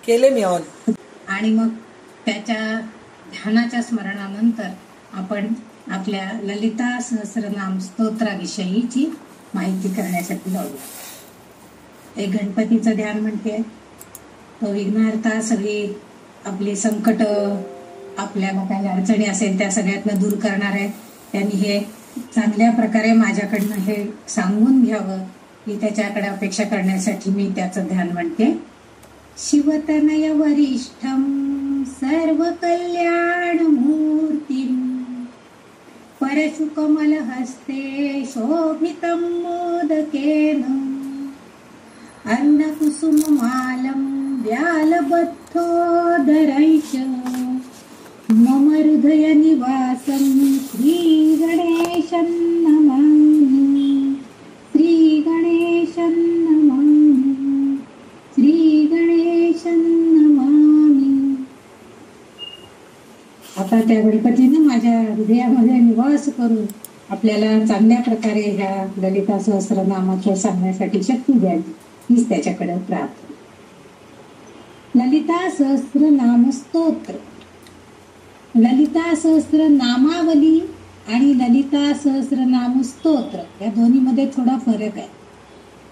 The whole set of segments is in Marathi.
केले मी ऑन. आणि मग त्याच्या ध्यानाच्या स्मरणानंतर आपण आपल्या ललिता सहस्रनाम स्तोत्राविषयीची माहिती करण्यासाठी लावूया. एक गणपतीचं ध्यान म्हणते, तो विघ्नहर्ता, सगळी आपली संकट, आपल्याला काही अडचणी असेल त्या सगळ्यातनं दूर करणार आहे. त्यांनी हे चांगल्या प्रकारे माझ्याकडनं हे सांगून घ्यावं की त्याच्याकडे अपेक्षा करण्यासाठी मी त्याचं ध्यान म्हणते. शिवतनय वरिष्ठम सर्व कल्याण मूर्तिम परशुकमल हस्ते शोभितं मोदकेन अरुणकुसुममालं व्यालबद्धोदरैष मम हृदय निवासं श्री गणेशं नमामि, श्री गणेशं नमामि, श्री गणेशं नमामि. आता त्या गणपतीनं माझ्या हृदयामध्ये निवास करून आपल्याला चांगल्या प्रकारे ह्या ललिता सहस्रनामाच्या सांगण्यासाठी शक्ती द्यावी, हीच त्याच्याकडे प्रार्थना. ललिता सहस्रनाम स्तोत्र. ललिता सहस्र नामावली आणि ललिता सहस्रनाम स्तोत्र या दोन्हीमध्ये थोडा फरक आहे.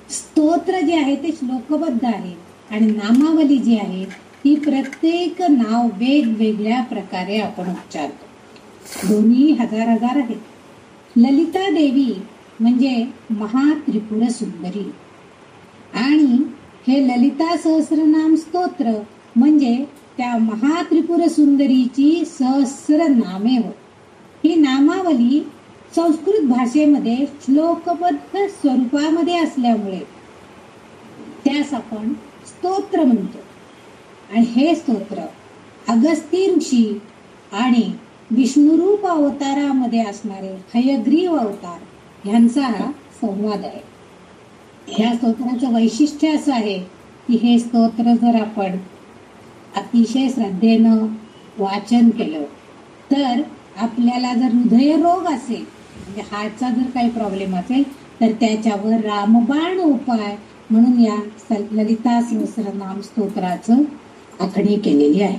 स्तोत्र जे आहे ते श्लोकबद्ध आहे आणि नामावली जी आहे ती प्रत्येक नाव वेगवेगळ्या प्रकारे आपण उच्चारतो. दोन्ही हजार हजार आहेत. ललिता देवी म्हणजे महात्रिपुर सुंदरी आणि हे ललिता सहस्रनाम स्तोत्र म्हणजे त्या महात्रिपुर सुंदरीची सहस्र नामे होत. ही नामावली संस्कृत भाषेमध्ये श्लोकबद्ध स्वरूपामध्ये असल्यामुळे त्यास आपण स्तोत्र म्हणतो. आणि हे स्तोत्र अगस्ती ऋषी आणि विष्णुरूप अवतारामध्ये असणारे हयग्रीव अवतार यांचा हा संवाद आहे. ह्या स्तोत्राचं वैशिष्ट्य असं आहे की हे स्तोत्र जर आपण अतिशय श्रद्धेनं वाचन केलं तर आपल्याला जर हृदयरोग असेल, म्हणजे हार्टचा जर काही प्रॉब्लेम असेल तर त्याच्यावर रामबाण उपाय म्हणून या ललिता सहस्रनाम स्तोत्राचं आखणी केलेली आहे.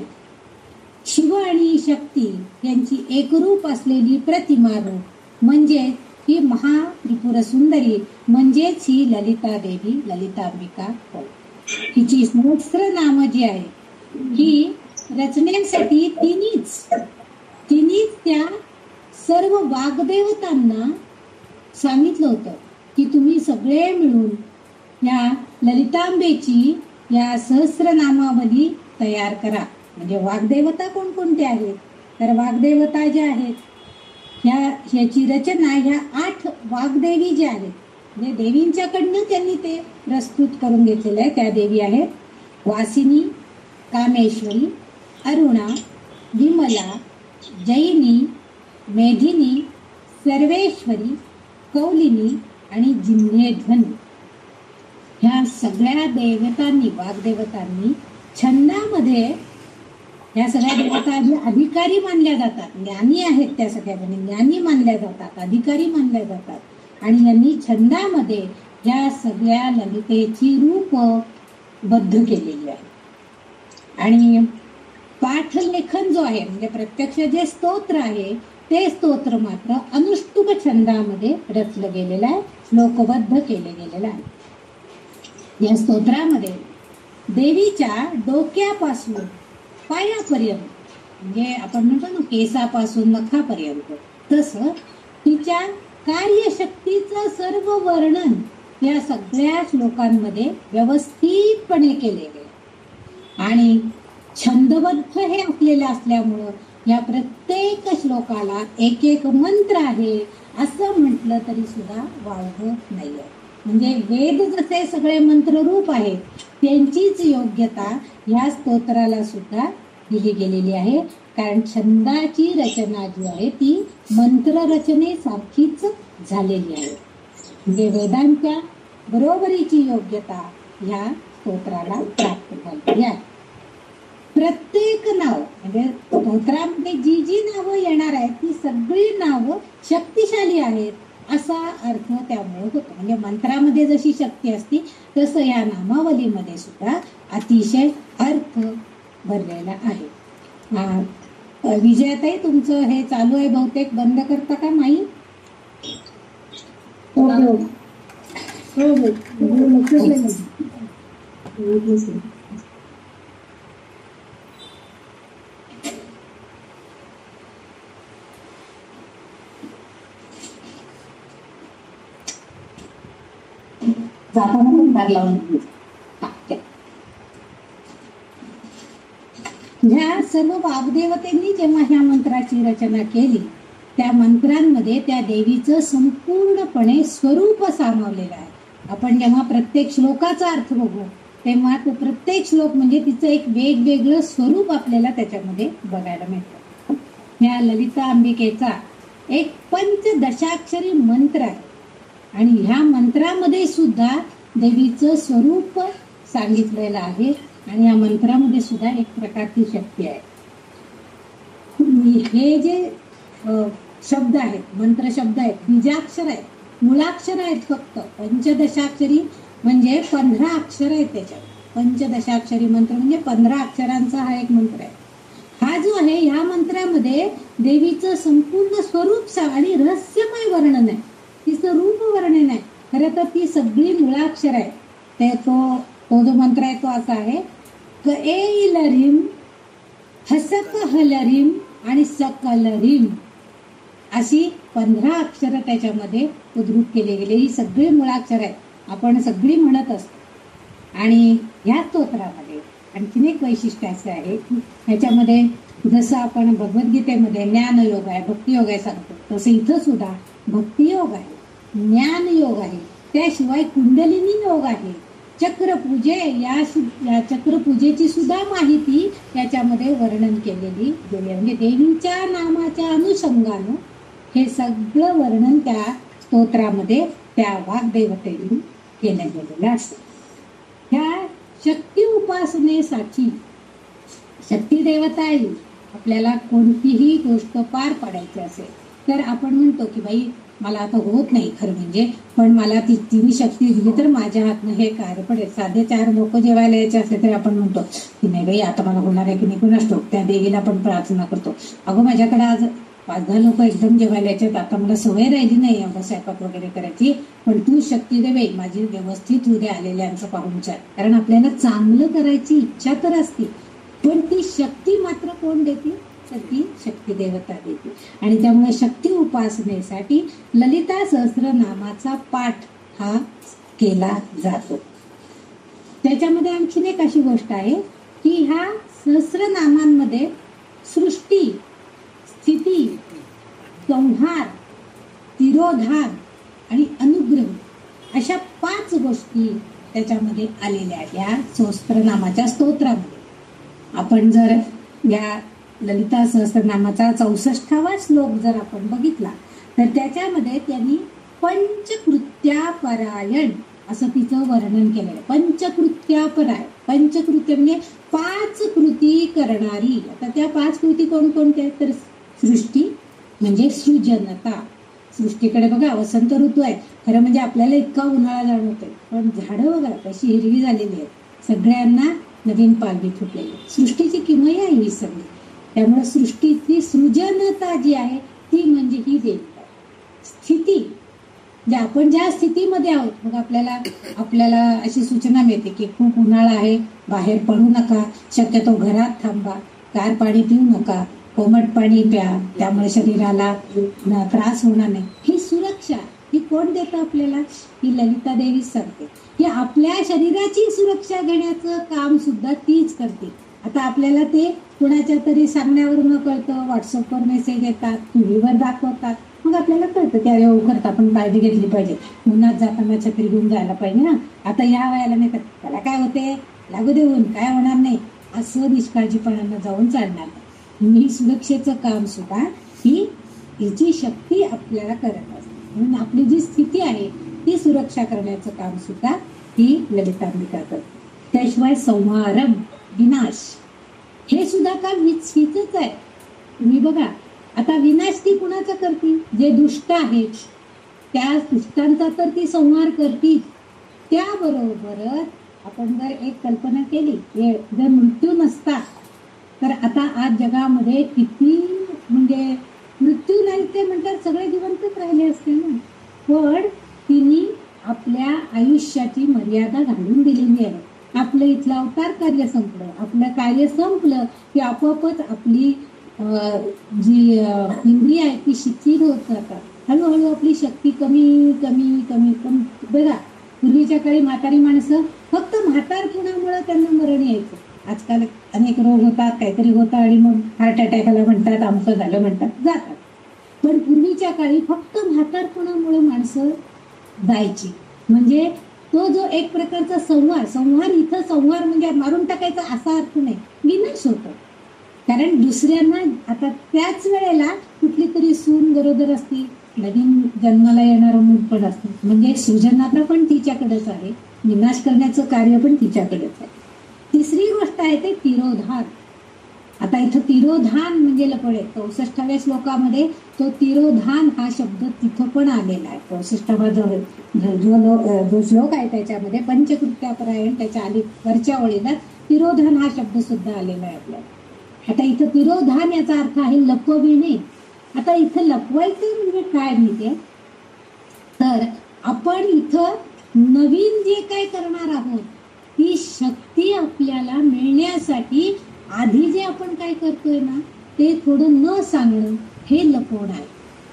शिव आणि शक्ती यांची एकरूप असलेली प्रतिमा रूप म्हणजे ही महात्रिपुर सुंदरी म्हणजेच ही ललिता देवी, ललितांबिका होय. हिची सहस्र नाम जी आहे ही रचनेसाठी तिनीच त्या सर्व वाग्देवतांना सांगितलं होतं की तुम्ही सगळे मिळून या ललितांबेची या सहस्रनामावली तयार करा. म्हणजे वाग्देवता कोणकोणते आहेत तर वाग्देवता ज्या आहेत ह्याची रचना ह्या 8 वाग्देवी ज्या आहेत म्हणजे देवींच्याकडनं त्यांनी ते प्रस्तुत करून घेतलेलं आहे. त्या देवी आहेत वासिनी, कामेश्वरी, अरुणा, विमला, जैनी, मेधिनी, सर्वेश्वरी, कौलिनी आणि जिन्हेध्वनी. ह्या सगळ्या देवतांनी, वाग्देवतांनी छंदामध्ये ह्या सगळ्या देवता अधिकारी मानल्या जातात. ज्ञानी आहेत त्या सगळ्या ज्ञानी मानल्या जातात, अधिकारी मानल्या जातात आणि यांनी छंदामध्ये ह्या सगळ्या ललितेची रूप बद्ध केलेली आहे. आणि पाठलेखन जो आहे म्हणजे प्रत्यक्ष जे स्तोत्र आहे ते स्तोत्र मात्र अनुष्टुप छंदामध्ये रचलं गेलेलं आहे, श्लोकबद्ध केले गेलेलं आहे. या स्तोत्रामध्ये देवीच्या डोक्यापासून पायापर्यंत म्हणजे आपण म्हणतो ना केसापासून नखापर्यंत तसं तिच्या कार्यशक्तीचं सर्व वर्णन या सगळ्या श्लोकांमध्ये व्यवस्थितपणे केले गेले. आणि छंदबद्ध हे असलेले असल्यामुळं या प्रत्येक श्लोकाला एक एक मंत्र आहे असं म्हटलं तरी सुद्धा वावगं नाहीये. म्हणजे वेद जसे सगळे मंत्ररूप आहेत त्यांचीच योग्यता या स्तोत्राला सुद्धा दिली गेलेली आहे. कारण छंदाची रचना जी आहे ती मंत्र रचनेसारखीच झालेली आहे. म्हणजे वेदांच्या बरोबरीची योग्यता ह्या स्तोत्राला प्राप्त झालेली आहे. प्रत्येक नाव म्हणजे स्तोत्रामध्ये जी जी नावं येणार आहेत ती सगळी नावं शक्तिशाली आहेत असा अर्थ त्यामुळे होतो. म्हणजे मंत्रामध्ये जशी शक्ती असती तसं या नामावलीमध्ये सुद्धा अतिशय अर्थ भरलेला आहे. विजयाताई, तुमचं हे चालू आहे बहुतेक, बंद करता का माई? जाताना पण दार लावून ह्या सर्व वाग्देवतेंनी जेव्हा ह्या मंत्राची रचना केली, त्या मंत्रांमध्ये त्या देवीचं संपूर्णपणे स्वरूप सामावलेलं आहे. आपण जेव्हा प्रत्येक श्लोकाचा अर्थ बघू तेव्हा प्रत्येक श्लोक म्हणजे तिचं एक वेगवेगळं स्वरूप आपल्याला त्याच्यामध्ये बघायला मिळतं. ह्या ललिता अंबिकेचा एक पंचदशाक्षरी मंत्र आहे आणि ह्या मंत्रामध्ये सुद्धा देवीचं स्वरूप सांगितलेलं आहे आणि या मंत्रामध्ये सुद्धा एक प्रकारची शक्ती आहे. हे जे शब्द आहेत, मंत्र शब्द आहेत, बीजाक्षर आहेत, मूळाक्षर आहेत. फक्त पंचदशाक्षरी म्हणजे 15 अक्षर आहेत त्याच्यात. पंचदशाक्षरी मंत्र म्हणजे 15 अक्षरांचा हा एक मंत्र आहे. हा जो आहे ह्या मंत्रामध्ये देवीचं संपूर्ण स्वरूप आणि रहस्यमय वर्णन आहे. तिचं रूप वर्णन आहे. खरं तर ती सगळी मूळाक्षर आहे. तो जो मंत्र आहे तो असा आहे, क ए लरीम, हसक हलरीम आणि सकलरीम, अशी 15 अक्षरं त्याच्यामध्ये उद्धृत केले गेले. ही सगळी मूळाक्षर आहेत, आपण सगळी म्हणत असतो. आणि ह्या स्तोत्रामध्ये आणखीन एक वैशिष्ट्य असं आहे की ह्याच्यामध्ये जसं आपण भगवद्गीतेमध्ये ज्ञानयोग आहे, भक्तियोग आहे सांगतो, तसं इथं सुद्धा भक्तियोग आहे, ज्ञानयोग आहे, त्याशिवाय कुंडलिनी योग आहे, चक्रपूजे, या चक्रपूजेची सुद्धा माहिती याच्यामध्ये वर्णन केलेली गेली. म्हणजे देवीच्या नामाच्या अनुषंगानं हे सगळं वर्णन त्या स्तोत्रामध्ये त्या वाग्देवतेने केलं गेलेलं असतं. ह्या शक्ती उपासनेसाठी शक्ती देवता आहे. आपल्याला कोणतीही गोष्ट पार पाडायची असेल तर आपण म्हणतो की बाई मला आता होत नाही खरं म्हणजे, पण मला तिने शक्ती दिली तर माझ्या हातनं हे कार्य पडेल. साधे 4 लोक जेवायला यायचे असले तरी आपण म्हणतो की नाही बाई आता मला होणार आहे की नाही कोणास ठाऊक. त्या देवीला आपण प्रार्थना करतो, अगं माझ्याकडे आज 5-10 लोक एकदम जेवायला यायचे, आता मला सवय राहिली नाही एवढा स्वयंपाक वगैरे करायची, पण तू शक्ती दे बाई, माझी व्यवस्थित उद्या आलेल्यांचं पाहुणचार. कारण आपल्याला चांगलं करायची इच्छा तर असते, पण ती शक्ती मात्र कोण देते? तर ती शक्ती देवता देते. आणि त्यामुळे शक्ती उपासनेसाठी ललिता सहस्रनामाचा पाठ हा केला जातो. त्याच्यामध्ये आणखीन एक अशी गोष्ट आहे की ह्या सहस्रनामांमध्ये सृष्टी, स्थिती, संहार, तिरोधान आणि अनुग्रह अशा 5 गोष्टी त्याच्यामध्ये आलेल्या आहेत या सहस्रनामाच्या स्तोत्रामध्ये. आपण जर या ललिता सहस्रनामाचा 64वा श्लोक जर आपण बघितला तर त्याच्यामध्ये त्यांनी पंचकृत्यापरायण असं तिचं वर्णन केलेलं आहे. पंचकृत्यापरायण, पंचकृत्य म्हणजे 5 कृती करणारी. आता त्या 5 कृती कोणकोणत्या आहेत तर सृष्टी म्हणजे सृजनता. सृष्टीकडे बघा, वसंत ऋतू आहे खरं म्हणजे आपल्याला इतका उन्हाळा जाणवतोय, पण झाडं बघा कशी हिरवी झालेली आहेत, सगळ्यांना नवीन पालवी फुटलेली. सृष्टीची किमया आहे ही सगळी. त्यामुळे सृष्टीची सृजनता जी आहे ती म्हणजे ही देवी आहे. स्थिती म्हणजे आपण ज्या स्थितीमध्ये आहोत, मग आपल्याला अशी सूचना मिळते की खूप उन्हाळा आहे, बाहेर पडू नका, शक्यतो घरात थांबा, गार पाणी पिऊ नका, कोमट पाणी प्या, त्यामुळे शरीराला त्रास होणार नाही. ही सुरक्षा ही कोण देतं आपल्याला? ही ललिता देवी सांगते. की आपल्या शरीराची सुरक्षा घेण्याचं काम सुद्धा तीच करते. आता आपल्याला ते कुणाच्या तरी सांगण्यावरून कळतं, व्हॉट्सअपवर मेसेज येतात, टीव्हीवर दाखवतात, मग आपल्याला कळतं की अरे हो खरंच आपण काळजी घेतली पाहिजे, उन्हात जाताना छत्री घेऊन जायला पाहिजे ना. आता या वयाला नाही तर त्याला काय होते, लागू देऊन काय होणार नाही, असं निष्काळजीपणानं जाऊन चालणार नाही. ही सुरक्षेचं काम सुद्धा हिची शक्ती आपल्याला करत असते. म्हणून आपली जी स्थिती आहे ती सुरक्षा करण्याचं काम सुद्धा ही ललितांबिका करते. त्याशिवाय संहारम, विनाश, हे सुद्धा काम हीच आहे. तुम्ही बघा आता विनाश ती कुणाचा करते? जे दुष्ट आहेत त्या दुष्टांचा तर ती संहार करते, त्याबरोबरच आपण जर एक कल्पना केली, जर मृत्यू नसता तर आता आज जगामध्ये किती म्हणजे मृत्यू नाही ते म्हणतात सगळे जिवंतच राहिले असते ना. पण तिने आपल्या आयुष्याची मर्यादा घालून दिलेली आहे. आपलं इथलं अवतार कार्य संपलं, आपलं कार्य संपलं की आपोआपच आपली जी इंद्रिय आहे ती शिथिल होत जातात. हळूहळू आपली शक्ती कमी कमी कमी कमी. बघा, पूर्वीच्या काळी म्हातारी माणसं फक्त म्हातारपणामुळे त्यांना मरण यायचं. आजकाल अनेक रोग होतात, काहीतरी होतं आणि मग हार्ट अटॅक आला म्हणतात, आमचं झालं म्हणतात, जातात. पण पूर्वीच्या काळी फक्त म्हातारपणामुळे माणसं जायची. म्हणजे तो जो एक प्रकारचा संहार इथं संहार म्हणजे मारून टाकायचा असा अर्थ नाही, विनाश होतो. कारण दुसऱ्यांना आता त्याच वेळेला कुठली तरी सून गरोदर असती, नवीन जन्माला येणारं मूल पण असतं, म्हणजे सृजनाता पण तिच्याकडेच आहे, विनाश करण्याचं कार्य पण तिच्याकडेच आहे. तिसरी गोष्ट आहे ते तिरोधान. आता इथं तिरोधान म्हणजे लपडे 64व्या श्लोकामध्ये तो तिरोधान हा शब्द तिथं पण आलेला आहे. 64वा जो श्लोक आहे त्याच्यामध्ये पंचकृत्यापरायण त्याच्या आधी वरच्या ओळीला तिरोधान हा शब्द सुद्धा आलेला आहे आपल्याला. आता इथं तिरोधान याचा अर्थ आहे लपविणे. आता इथं लपवायचं म्हणजे काय माहितीये, तर आपण इथं नवीन जे काय करणार आहोत ती शक्ती आपल्याला मिळण्यासाठी आधी जे आपण काय करतोय ना ते थोडं न सांगणं हे लपवणं आहे.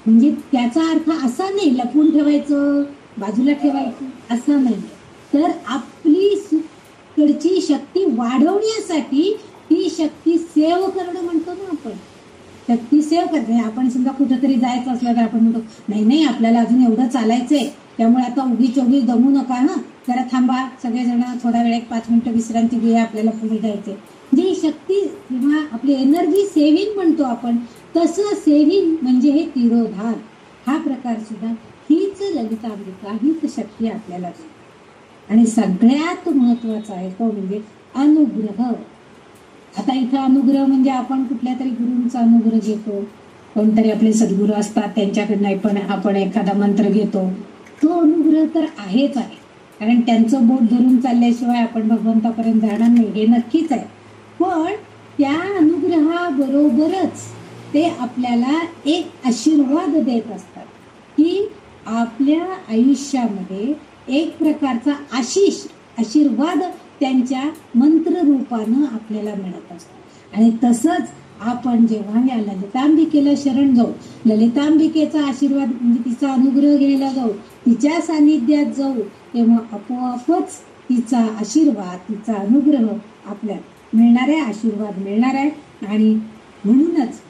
म्हणजे त्याचा अर्थ असा नाही लपवून ठेवायचं, बाजूला ठेवायचं असं नाही, तर आपली कडची शक्ती वाढवण्यासाठी ती शक्ती सेव करणं म्हणतो ना आपण. शक्ती सेव करणे, आपण समजा कुठेतरी जायचं असलं तर आपण म्हणतो नाही नाही आपल्याला अजून एवढं चालायचंय, त्यामुळे आता उगीच दमू नका, हा जरा थांबा सगळेजण, थोडा वेळ 5 मिनिटं विश्रांती घेऊया, आपल्याला पुढे जायचे. जी शक्ती किंवा आपली एनर्जी सेव्हिंग म्हणतो आपण, तसं सेव्हिंग म्हणजे हे तिरोधान हा प्रकार सुद्धा हीच ललितांबिका, हीच शक्ती आपल्याला देते. आणि सगळ्यात महत्वाचा आहे तो म्हणजे अनुग्रह. आता इथं अनुग्रह म्हणजे आपण कुठल्या तरी गुरूंचा अनुग्रह घेतो, कोणतरी आपले सद्गुरू असतात त्यांच्याकडनं पण आपण एखादा मंत्र घेतो, तो अनुग्रह तर आहेच आहे, कारण त्यांचं बोट धरून चालल्याशिवाय आपण भगवंतापर्यंत जाणार नाही हे नक्कीच आहे. पण त्या अनुग्रहाबरोबरच ते आपल्याला एक आशीर्वाद देत असतात की आपल्या आयुष्यामध्ये एक प्रकारचा आशीर्वाद त्यांच्या मंत्र रूपानं आपल्याला मिळत असतो. आणि तसंच आपण जेव्हा या ललितांबिकेला शरण जाऊ, ललितांबिकेचा आशीर्वाद म्हणजे तिचा अनुग्रह घ्यायला जाऊ, तिच्या सानिध्यात जाऊ, तेव्हा आपोआपच तिचा आशीर्वाद, तिचा अनुग्रह आपल्याला मिळणार आहे, आशीर्वाद मिळणार आहे. आणि म्हणूनच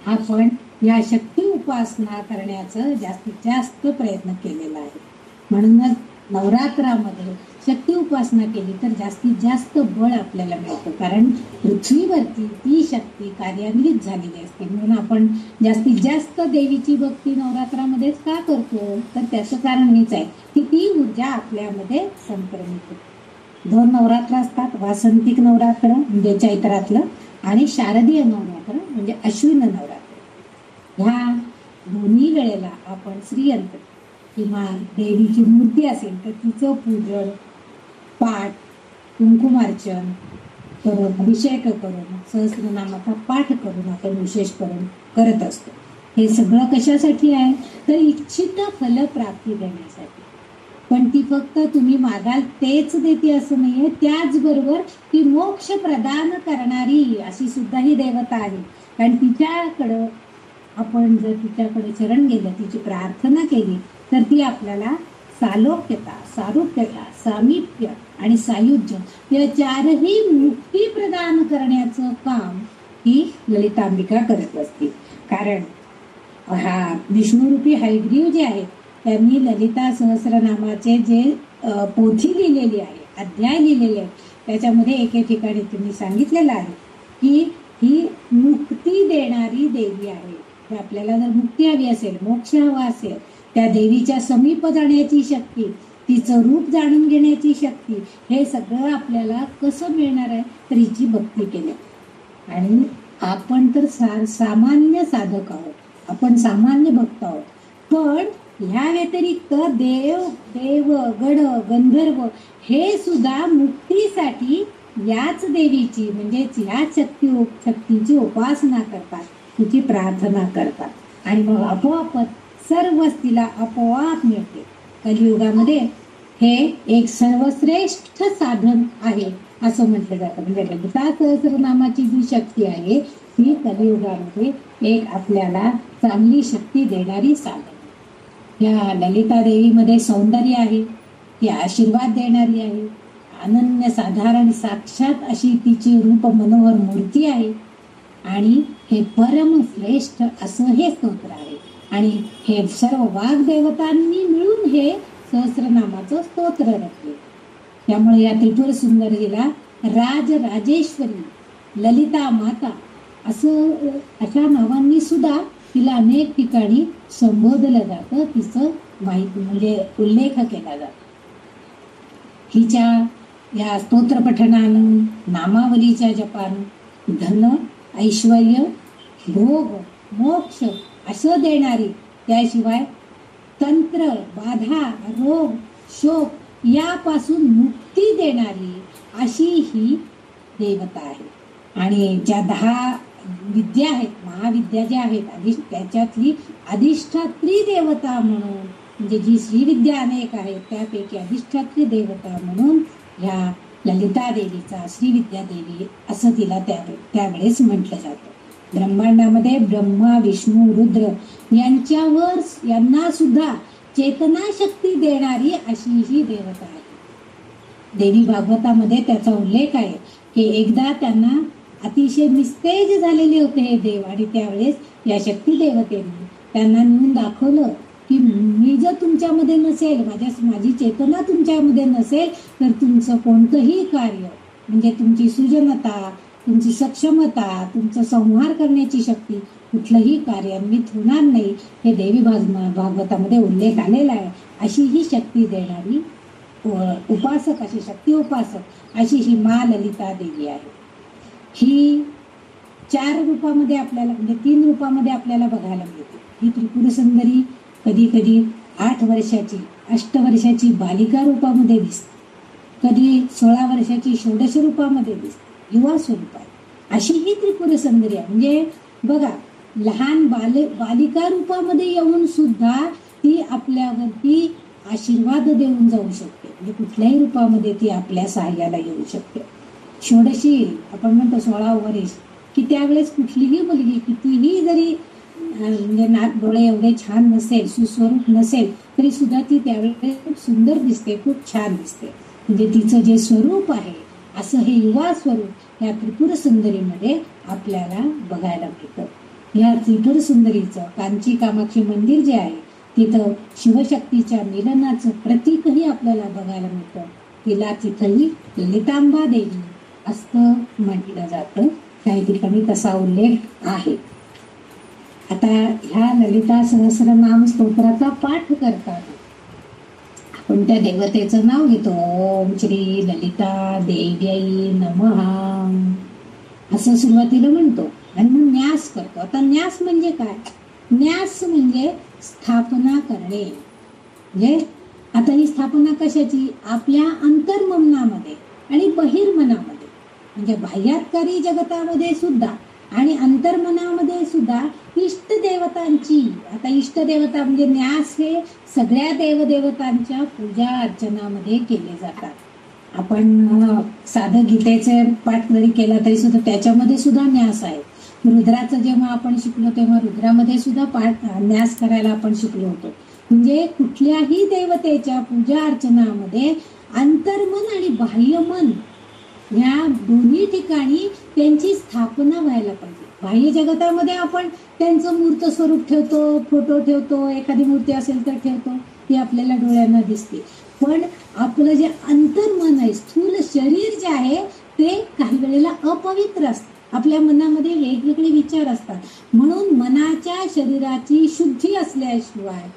आपण या शक्ती उपासना करण्याचं जास्तीत जास्त प्रयत्न केलेला आहे. म्हणूनच नवरात्रामध्ये शक्ती उपासना केली तर जास्तीत जास्त बळ आपल्याला मिळतं, कारण पृथ्वीवरती ती शक्ती कार्यान्वित झालेली असते. म्हणून आपण जास्तीत जास्त देवीची भक्ती नवरात्रामध्येच का करतो, तर त्याचं कारण हेच आहे की ती ऊर्जा आपल्यामध्ये संक्रमित होते. 2 नवरात्र असतात, वासंतिक नवरात्र म्हणजे चैत्रातलं आणि शारदीय नवरात्र म्हणजे अश्विन नवरात्र. ह्या दोन्ही वेळेला आपण श्रीयंत्र किंवा देवीची मूर्ती असेल तर तिचं पूजन, पाठ, कुंकुमार्चन करून, अभिषेक करून, सहस्रनामाचा पाठ करून आपण विशेष करून करत असतो. हे सगळं कशासाठी आहे, तर इच्छित फलप्राप्ती देण्यासाठी. पण ती फक्त तुम्ही मागाल तेच देते असं नाहीये, त्याचबरोबर ती मोक्ष प्रदान करणारी अशी सुद्धा ही देवता आहे. कारण तिच्याकडं आपण जर तिच्याकडे शरण गेलं, तिची प्रार्थना केली तर ती आपल्याला सालोक्यता, सारूप्यता, सामिप्य आणि सायुज्य या 4ही मुक्ती प्रदान करण्याचं काम ही ललितांबिका करत असते. कारण हा विष्णुरूपी हयग्रीव जे आहेत त्यांनी ललिता सहस्रनामाचे जे पोथी लिहिलेली आहे, अध्याय लिहिलेले आहे, त्याच्यामध्ये एके ठिकाणी तुम्ही सांगितलेलं आहे की ही मुक्ती देणारी देवी आहे. आपल्याला जर मुक्ती हवी असेल, मोक्ष हवा असेल, त्या देवीच्या समीप जाण्याची शक्ती, तिचं रूप जाणून घेण्याची शक्ती, हे सगळं आपल्याला कसं मिळणार आहे, तर हिची भक्ती केली. आणि आपण तर सामान्य साधक आहोत, आपण सामान्य भक्त आहोत, पण ह्या व्यतिरिक्त देव देव गण गंधर्व हे सुद्धा मुक्तीसाठी याच देवीची म्हणजेच या शक्तीची उपासना करतात, तिची प्रार्थना करतात आणि मग आपोआपच सर्वच तिला आपोआप मिळते. कलियुगामध्ये हे एक सर्वश्रेष्ठ साधन आहे असं म्हटलं जातं. म्हणजे ललिता सहस्रनामाची जी शक्ती आहे ती कलियुगामध्ये एक आपल्याला चांगली शक्ती देणारी साधन. या ललिता देवीमध्ये सौंदर्य आहे, ती आशीर्वाद देणारी आहे, अनन्य साधारण साक्षात अशी तिची रूप मनोहर मूर्ती आहे आणि हे परम श्रेष्ठ असं हे स्तोत्र आहे. आणि हे सर्व वाग्देवतांनी मिळून हे सहस्रनामाचं स्तोत्र रचले. त्यामुळे या त्रिपुर सुंदरीला राजराजेश्वरी, ललिता माता अशा नावांनी सुद्धा तिला अनेक ठिकाणी संबोधलं जातं, तिचं माहिती म्हणजे उल्लेख केला जातो. हिच्या या स्तोत्र पठणानं, नामावलीच्या जपानं धन, ऐश्वर्य, भोग, मोक्ष असं देणारी, त्याशिवाय तंत्र, बाधा, रोग, शोक यापासून मुक्ती देणारी अशी ही देवता आहे. आणि ज्या 10 विद्या आहेत, महाविद्या ज्या आहेत, त्याच्यातली अधिष्ठात्री देवता म्हणून म्हणजे जी श्रीविद्या अनेक आहेत त्यापैकी अधिष्ठात्री देवता म्हणून ह्या ललिता देवीचा श्रीविद्या देवी असं तिला त्यावेळेस म्हटलं जातं. ब्रह्मांडामध्ये ब्रह्मा, विष्णू, रुद्र यांना सुद्धा चेतना शक्ती देणारी अशी ही देवता आहे. देवी भागवतामध्ये त्याचा उल्लेख आहे की एकदा त्यांना अतिशय निस्तेज झालेले होते हे देव आणि त्यावेळेस या शक्ती देवतेने त्यांना नेऊन दाखवलं की मी जर तुमच्यामध्ये नसेल, माझी चेतना तुमच्यामध्ये नसेल तर तुमचं कोणतंही कार्य म्हणजे तुमची सृजनता, तुमची सक्षमता, तुमचं संहार करण्याची शक्ती कुठलंही कार्यान्वित होणार नाही. हे देवी भागवतामध्ये उल्लेख आलेला आहे. अशी ही शक्ती देणारी उपासक, अशी शक्ती उपासक अशी ही मा ललिता देवी आहे. ही 4 रूपामध्ये आपल्याला म्हणजे 3 रूपामध्ये आपल्याला बघायला मिळते. ही त्रिपुर सुंदरी कधी कधी 8 वर्षाची, 8 वर्षाची बालिका रूपामध्ये दिसते, कधी 16 वर्षाची षोडश रूपामध्ये दिसते, युवा स्वरूपात अशी ही त्रिपुर सुंदरी आहे. म्हणजे बघा, लहान बालिका रूपामध्ये येऊन सुद्धा ती आपल्यावरती आशीर्वाद देऊन जाऊ शकते. म्हणजे कुठल्याही रूपामध्ये ती आपल्या सहाय्याला येऊ शकते. षोडशी आपण म्हणतो 16 वर्ष की त्यावेळेस कुठलीही मुलगी कितीही जरी म्हणजे नाक डोळे एवढे छान नसेल, सुस्वरूप नसेल तरी सुद्धा ती त्यावेळेस खूप सुंदर दिसते, खूप छान दिसते. म्हणजे तिचं जे स्वरूप आहे असं हे युवा स्वरूप या त्रिपुर सुंदरीमध्ये आपल्याला बघायला मिळतं. या त्रिपुर सुंदरीचं कांची कामाक्षी मंदिर जे आहे तिथं शिवशक्तीच्या मिलनाचं प्रतीकही आपल्याला बघायला मिळतं. तिला तिथंही ललितांबा देवी असं म्हटलं जातं. काही ठिकाणी तसा उल्लेख आहे. आता ह्या ललिता सहस्रनाम स्तोत्राचा पाठ करतात आपण त्या देवतेचं नाव घेतो. ओम श्री ललिता देव्यै नमः असं सुरुवातीला म्हणतो आणि मग न्यास करतो. आता न्यास म्हणजे काय? न्यास म्हणजे स्थापना करणे. म्हणजे आता ही स्थापना कशाची? आपल्या अंतर्मनामध्ये आणि बहिर्मनामध्ये म्हणजे बाह्यातकारी जगतामध्ये सुद्धा आणि अंतर्मनामध्ये सुद्धा इष्ट देवतांची. आता इष्ट देवता म्हणजे न्यास हे सगळ्या देवदेवतांच्या पूजा अर्चनामध्ये केले जातात. आपण साधं गीतेचे पाठ जरी केला तरी सुद्धा त्याच्यामध्ये सुद्धा न्यास आहे. रुद्राचं जेव्हा आपण शिकलो तेव्हा रुद्रामध्ये सुद्धा न्यास करायला आपण शिकलो होतो. म्हणजे कुठल्याही देवतेच्या पूजा अर्चनामध्ये अंतर्मन आणि बाह्यमन या दोन्ही ठिकाणी त्यांची स्थापना व्हायला पाहिजे. बाह्य जगतामध्ये आपण त्यांचं मूर्त स्वरूप ठेवतो, फोटो ठेवतो, एखादी मूर्ती असेल तर ठेवतो, ती आपल्याला डोळ्यांना दिसते. पण आपलं जे अंतर्मन आहे, स्थूल शरीर जे आहे ते काही वेळेला अपवित्र असतं. आपल्या मनामध्ये वेगवेगळे विचार असतात. म्हणून मनाच्या शरीराची शुद्धी असल्याशिवाय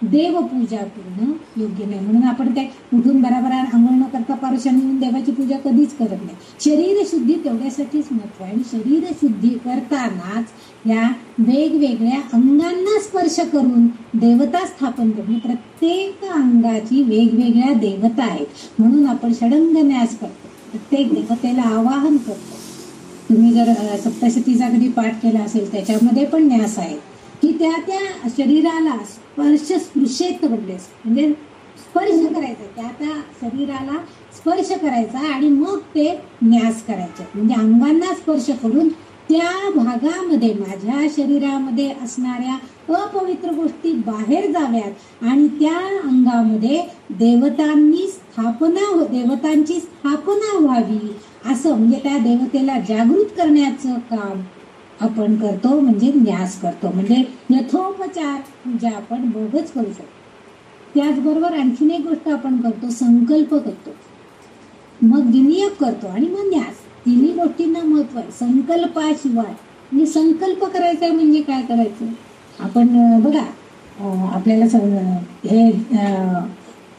देवपूजा करणं योग्य नाही. म्हणून आपण ते उठून बराबर आंघोळ न करता पारुशाने येऊन देवाची पूजा कधीच करत नाही. शरीर शुद्धी तेवढ्यासाठीच महत्व आहे. आणि शरीर शुद्धी करतानाच या वेगवेगळ्या अंगांना स्पर्श करून देवता स्थापन करणे. प्रत्येक अंगाची वेगवेगळ्या देवता आहेत. म्हणून आपण षडंग न्यास करतो, प्रत्येक देवतेला आवाहन करतो. तुम्ही जर सप्तशतीचा कधी पाठ केला असेल त्याच्यामध्ये पण न्यास आहे की त्या त्या शरीराला स्पर्शेत म्हणजे स्पर्श करायचा, त्या त्या शरीराला स्पर्श करायचा आणि मग ते न्यास करायचे. म्हणजे अंगांना स्पर्श करून त्या भागामध्ये माझ्या शरीरामध्ये असणाऱ्या अपवित्र गोष्टी बाहेर जाव्यात आणि त्या अंगामध्ये देवतांची स्थापना व्हावी, असं म्हणजे त्या देवतेला जागृत करण्याचं काम आपण करतो. म्हणजे न्यास करतो. म्हणजे यथोपचार पूजा आपण बघच करू शकतो. त्याचबरोबर आणखीन एक गोष्ट आपण करतो, संकल्प करतो, मग विनियोग करतो आणि मग न्यास. तिन्ही गोष्टींना महत्व आहे. संकल्पाशिवाय म्हणजे संकल्प करायचा म्हणजे काय करायचं आपण बघा, आपल्याला हे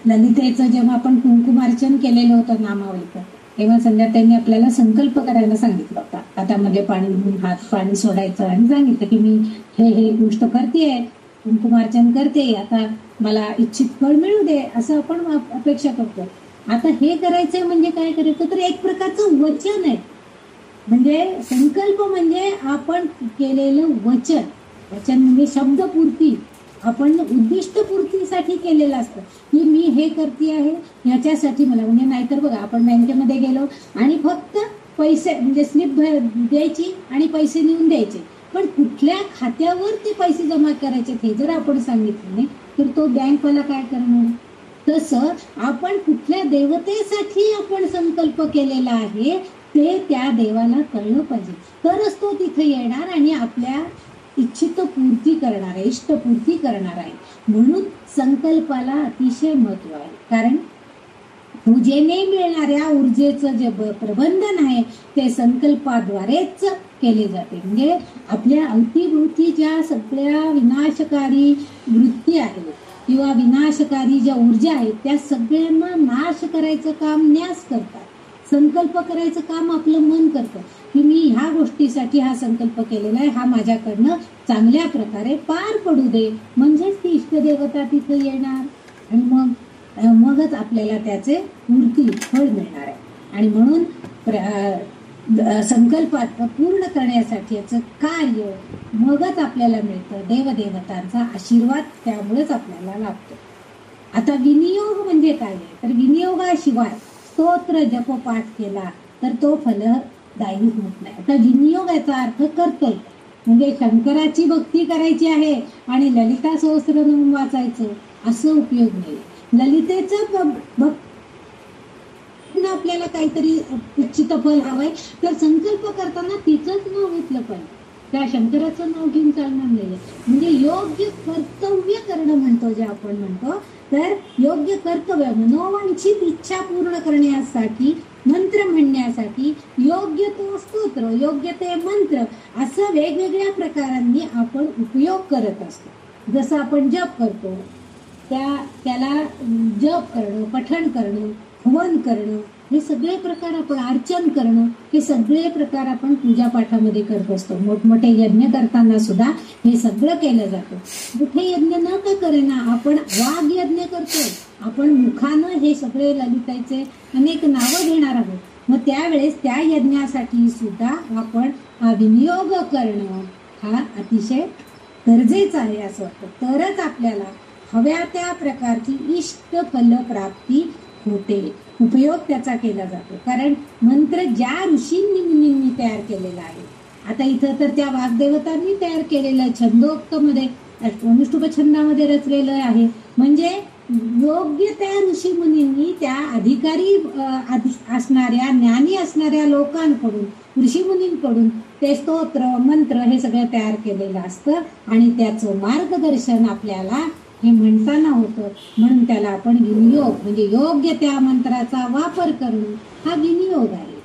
ललितेचं जेव्हा आपण कुंकुमार्चन केलेलं होतं नामावलीचं, तेव्हा संध्याताईंनी आपल्याला संकल्प करायला सांगितलं होता. हातामध्ये पाणी घेऊन हात पाणी सोडायचं आणि सांगितलं की मी हे गोष्ट करतेय, कुंकुमार्चन करते, आता मला इच्छित फळ मिळू दे, असं आपण अपेक्षा करतो. आता हे करायचंय म्हणजे काय करायचं तर एक प्रकारचं वचन आहे. म्हणजे संकल्प म्हणजे आपण केलेलं वचन. वचन म्हणजे शब्दपूर्ती, आपण उद्दिष्टपूर्तीसाठी केलेलं असतं की मी हे करते आहे ह्याच्यासाठी मला. म्हणजे नाहीतर बघा आपण बँकेमध्ये गेलो आणि फक्त पैसे म्हणजे स्लिप द्यायची आणि पैसे नेऊन द्यायचे, पण कुठल्या खात्यावर ते पैसे जमा करायचे हे जर आपण सांगितलं नाही तर तो बँकवाला काय करणार. तसं आपण कुठल्या देवतेसाठी आपण संकल्प केलेला आहे ते त्या देवाला कळलं पाहिजे, तरच तो तिथे येणार आणि आपल्या इच्छित पूर्ती करणार आहे, इष्टपूर्ती करणार आहे. म्हणून संकल्पाला अतिशय महत्व आहे. कारण पूजेने मिळणाऱ्या ऊर्जेचं जे प्रबंधन आहे ते संकल्पाद्वारेच केले जाते. म्हणजे आपल्या अवतीभोवती ज्या सगळ्या विनाशकारी वृत्ती आहेत किंवा विनाशकारी ज्या ऊर्जा आहेत त्या सगळ्यांना नाश करायचं काम न्यास करतात. संकल्प करायचं काम आपलं मन करतं की मी ह्या गोष्टीसाठी हा संकल्प केलेला आहे, हा माझ्याकडनं चांगल्या प्रकारे पार पडू दे, म्हणजेच ती इष्टदेवता तिथं येणार आणि मगच आपल्याला त्याचे मूर्ती फळ मिळणार आहे. आणि म्हणून संकल्पात पूर्ण करण्यासाठी याचं कार्य मगच आपल्याला मिळतं. देवदेवतांचा आशीर्वाद त्यामुळेच आपल्याला लाभतो. आता विनियोग म्हणजे काय आहे तर विनियोगाशिवाय स्तोत्र जपपाठ केला तर तो फलदायी होत नाही. आता विनियोग याचा अर्थ कर्तव्य म्हणजे शंकराची भक्ती करायची आहे आणि ललिता सहस्रनाम वाचायचं असं उपयोग नाही. ललितेचं आपल्याला काहीतरी इच्छित फल हवंय तर संकल्प करताना तिचंच नाव घेतलं पाहिजे, त्या शंकराचं नाव घेऊन चालणार नाही. म्हणजे योग्य कर्तव्य करणं म्हणतो जे आपण म्हणतो, तर योग्य कर्तव्य मनोवांछित इच्छा पूर्ण करण्यासाठी मंत्र म्हणण्यासाठी योग्य तो स्तोत्र, योग्य ते मंत्र असं वेगवेगळ्या प्रकारांनी आपण उपयोग करत असतो. जसं आपण जप करतो त्याला जप करणं, पठण करणं, हवन करणं हे सगळे प्रकार आपण अर्चन करणं हे सगळे प्रकार आपण पूजापाठामध्ये करत असतो. मोठमोठे यज्ञ करताना सुद्धा हे सगळं केलं जातं. कुठे यज्ञ न का करेना आपण वाघ यज्ञ करतो, आपण मुखानं हे सगळे ललिताचे अनेक नावं घेणार आहोत. मग त्यावेळेस त्या यज्ञासाठी सुद्धा आपण हा विनियोग करणं हा अतिशय गरजेचा आहे असं वाटतं. तरच आपल्याला हव्या त्या प्रकारची इष्ट फल प्राप्ती होते, उपयोग त्याचा केला जातो. कारण मंत्र ज्या ऋषींनी मुनींनी तयार केलेला आहे, आता इथं तर त्या वाग्देवतांनी तयार केलेलं छंदोक्तमध्ये अनुष्टुप छंदामध्ये रचलेलं आहे. म्हणजे योग्य त्या ऋषी मुनींनी त्या अधिकारी असणाऱ्या ज्ञानी असणाऱ्या लोकांकडून ऋषी मुनींकडून ते स्तोत्र मंत्र हे सगळं तयार केलेलं असतं आणि त्याचं मार्गदर्शन आपल्याला हे म्हणताना होतं. म्हणून त्याला आपण विनियोग म्हणजे योग्य त्या मंत्राचा वापर करणं हा विनियोग आहे.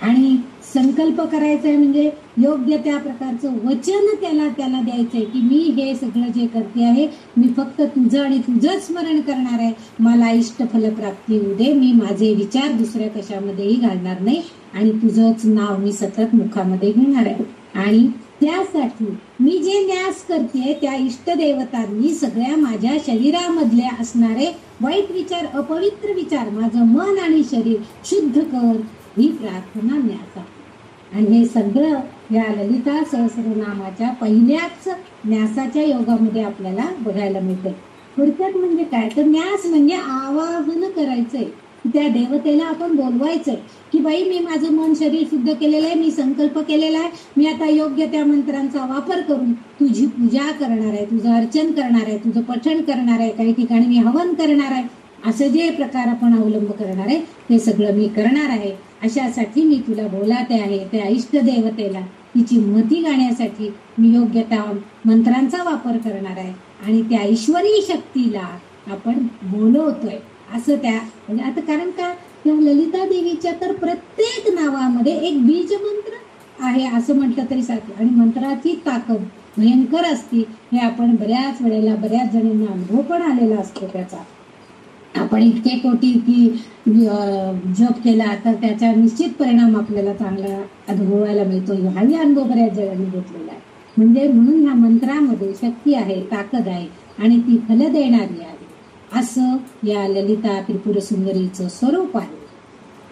आणि संकल्प करायचा आहे म्हणजे योग्य त्या प्रकारचं वचन त्याला द्यायचंय की मी हे सगळं जे करते आहे मी फक्त तुझं आणि तुझंच स्मरण करणार आहे. मला इष्ट फलप्राप्ती होऊ दे, मी माझे विचार दुसऱ्या कशामध्येही घालणार नाही आणि तुझंच नाव मी सतत मुखामध्ये घेणार आहे. आणि त्यासाठी मी जे न्यास करते त्या इष्टदेवतांनी सगळ्या माझ्या शरीरामधले असणारे वाईट विचार, अपवित्र विचार, माझं मन आणि शरीर शुद्ध कर, ही प्रार्थना न्यास आहे. आणि हे सगळं या ललिता सहस्रनामाच्या पहिल्याच न्यासाच्या योगामध्ये आपल्याला बघायला मिळतं. थोडक्यात म्हणजे काय तर न्यास म्हणजे आवाहन करायचंय, त्या देवतेला आपण बोलवायचंय की बाई मी माझं मन शरीर शुद्ध केलेलं आहे, मी संकल्प केलेला आहे, मी आता योग्य त्या मंत्रांचा वापर करून तुझी पूजा करणार आहे, तुझं अर्चन करणार आहे, तुझं पठण करणार आहे, काही ठिकाणी मी हवन करणार आहे, असं जे प्रकार आपण अवलंब करणार आहे ते सगळं मी करणार आहे. अशासाठी मी तुला बोलाते आहे. त्या इष्ट देवतेला तिची महती गाण्यासाठी मी योग्य त्या मंत्रांचा वापर करणार आहे आणि त्या ईश्वरी शक्तीला आपण बोलवतोय असं त्या म्हणजे आता कारण का त्या ललिता देवीच्या तर प्रत्येक नावामध्ये एक बीज मंत्र आहे असं म्हटलं तरी सारखं आणि मंत्राची ताकद भयंकर असते. हे आपण बऱ्याच वेळेला बऱ्याच जणांना अनुभव पण आलेला असतो त्याचा. आपण इतके कोटी की जप केला तर त्याचा निश्चित परिणाम आपल्याला चांगला अनुभवायला मिळतो. हाही अनुभव बऱ्याच जणांनी घेतलेला आहे. म्हणजे म्हणून ह्या मंत्रामध्ये शक्ती आहे, ताकद आहे आणि ती फल देणारी आहे असं या ललिता त्रिपुर सुंदरीचं स्वरूप आहे.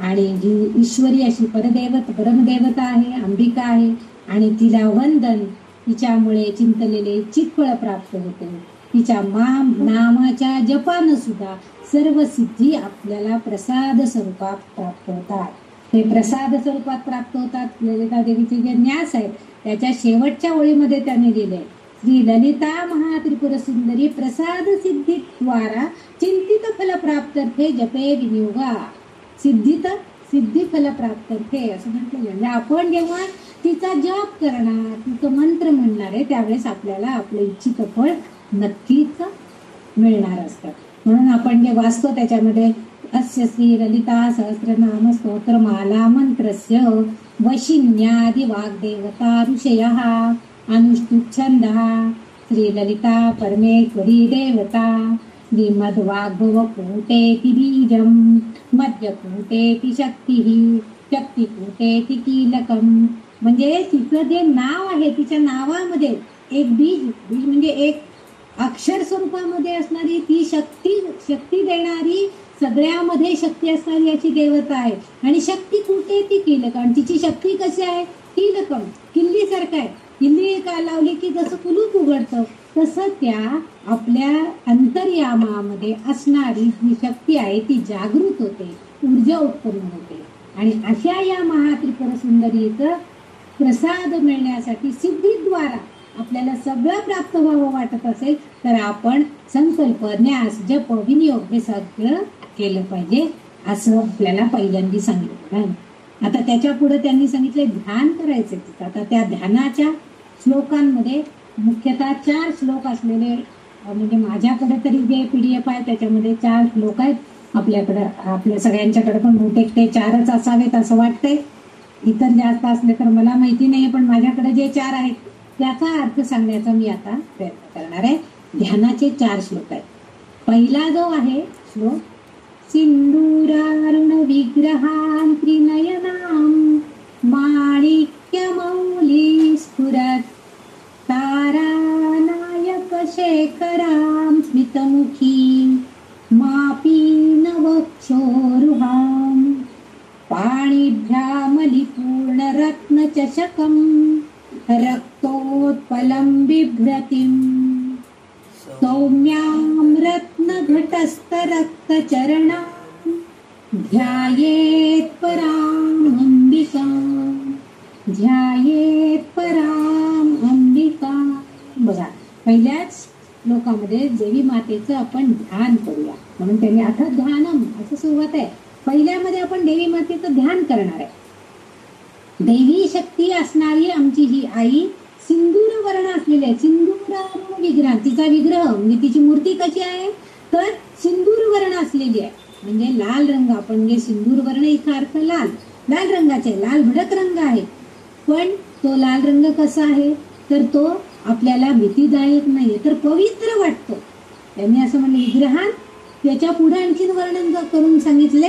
आणि जी ईश्वरी अशी परमदेवता आहे, अंबिका आहे आणि तिला वंदन, तिच्यामुळे चिंतलेले इच्छित फळ प्राप्त होते. तिच्या नामाच्या जपानं सुद्धा सर्व सिद्धी आपल्याला प्रसाद स्वरूपात प्राप्त होतात. ते प्रसाद स्वरूपात प्राप्त होतात. ललिता देवीचे जे न्यास आहेत त्याच्या शेवटच्या ओळीमध्ये त्याने लिहिले, श्री ललिता महात्रिपुर सुंदरी प्रसाद सिद्धीद्वारा चिंतित फल प्राप्त्यर्थे जपे विनियोगा. सिद्धी फल प्राप्त्यर्थे असं म्हटलेलं. म्हणजे आपण जेव्हा तिचा जप करणार, तिचं मंत्र म्हणणार आहे त्यावेळेस आपल्याला आपलं इच्छित फळ नक्कीच मिळणार असतं. म्हणून आपण जे वाचतो त्याच्यामध्ये अस्य श्री ललिता सहस्रनाम स्तोत्रमाला मंत्रस्य वशिन्यादि वाग्देवता ऋषयः अनुष्टुप्छन्दः श्री ललिता परमेश्वरी देवता श्रीमद्वाग्भवकूटेति बीजं मध्यकूटेति शक्तिः शक्तिकूटेति कीलकं. म्हणजे तिचं जे नाव आहे तिच्या नावामध्ये एक बीज म्हणजे एक अक्षर स्वरूपामध्ये असणारी ती शक्ती देणारी, सगळ्यामध्ये शक्ती असणारी याची देवता आहे. आणि शक्ती कुठे ती कीलक, आणि तिची शक्ती कशी आहे, कीलकम किल्ली सारखं आहे. किल्ली का लावली की जसं कुलूप उघडतं तसं त्या आपल्या अंतर्यामामध्ये असणारी जी शक्ती आहे ती जागृत होते, ऊर्जा उत्पन्न होते. आणि अशा या महात्रिपुर सुंदरीचं प्रसाद मिळण्यासाठी सिद्धीद्वारा आपल्याला सगळं प्राप्त व्हावं वाटत असेल तर आपण संकल्प, न्यास, जप, विनियोग हे सगळं केलं पाहिजे असं आपल्याला पहिल्यांदा सांगितलं. आता त्याच्या पुढे त्यांनी सांगितले ध्यान करायचे. आता त्या ध्यानाच्या श्लोकांमध्ये मुख्यतः 4 श्लोक असलेले, म्हणजे माझ्याकडे तरी जे PDF आहे त्याच्यामध्ये 4 श्लोक आहेत. आपल्याकडे आपल्या सगळ्यांच्याकडे पण बहुतेक ते 4च असावेत असं वाटतंय. इतर जास्त असले तर मला माहिती नाही, पण माझ्याकडे जे 4 आहेत त्याचा अर्थ सांगण्याचा मी आता प्रयत्न करणार आहे. ध्यानाचे 4 श्लोक आहेत. पहिला जो आहे श्लोक, सिंदूरारुण विग्रहां त्रिनयनां माणिक्यमौली स्फुरत् तारानायक शेखरां स्मितमुखी मापीनवक्षोरुहां पाणिभ्यामलिपूर्ण रत्नचषकं रक्तोत्पलं बिभ्रतिं सौम्यां रत्नघटस्थरक्तचरणां ध्यायेत् पराम् अंबिकां. बघा, पहिल्याच श्लोकामध्ये देवी मातेचं आपण ध्यान करूया म्हणून त्यांनी आता ध्यानम असं सुरुवात आहे. पहिल्यामध्ये आपण देवी मातेचं ध्यान करणार आहे. देवी शक्ती असणारी आमची ही आई सिंदूर वर्ण असलेली आहे. सिंदूर विग्रह, तिचा विग्रह म्हणजे तिची मूर्ती कशी आहे तर सिंदूर वर्ण असलेली आहे. म्हणजे लाल रंग, आपण जे सिंदूर वर्ण इथं अर्थ लाल, लाल रंगाचे, लाल भडक रंग आहे. पण तो लाल रंग कसा आहे, तर तो आपल्याला भीतीदायक नाहीये, तर पवित्र वाटतो. त्यांनी असं म्हणलं विग्रहात त्याच्या पुढे आणखीन वर्णन करून सांगितले,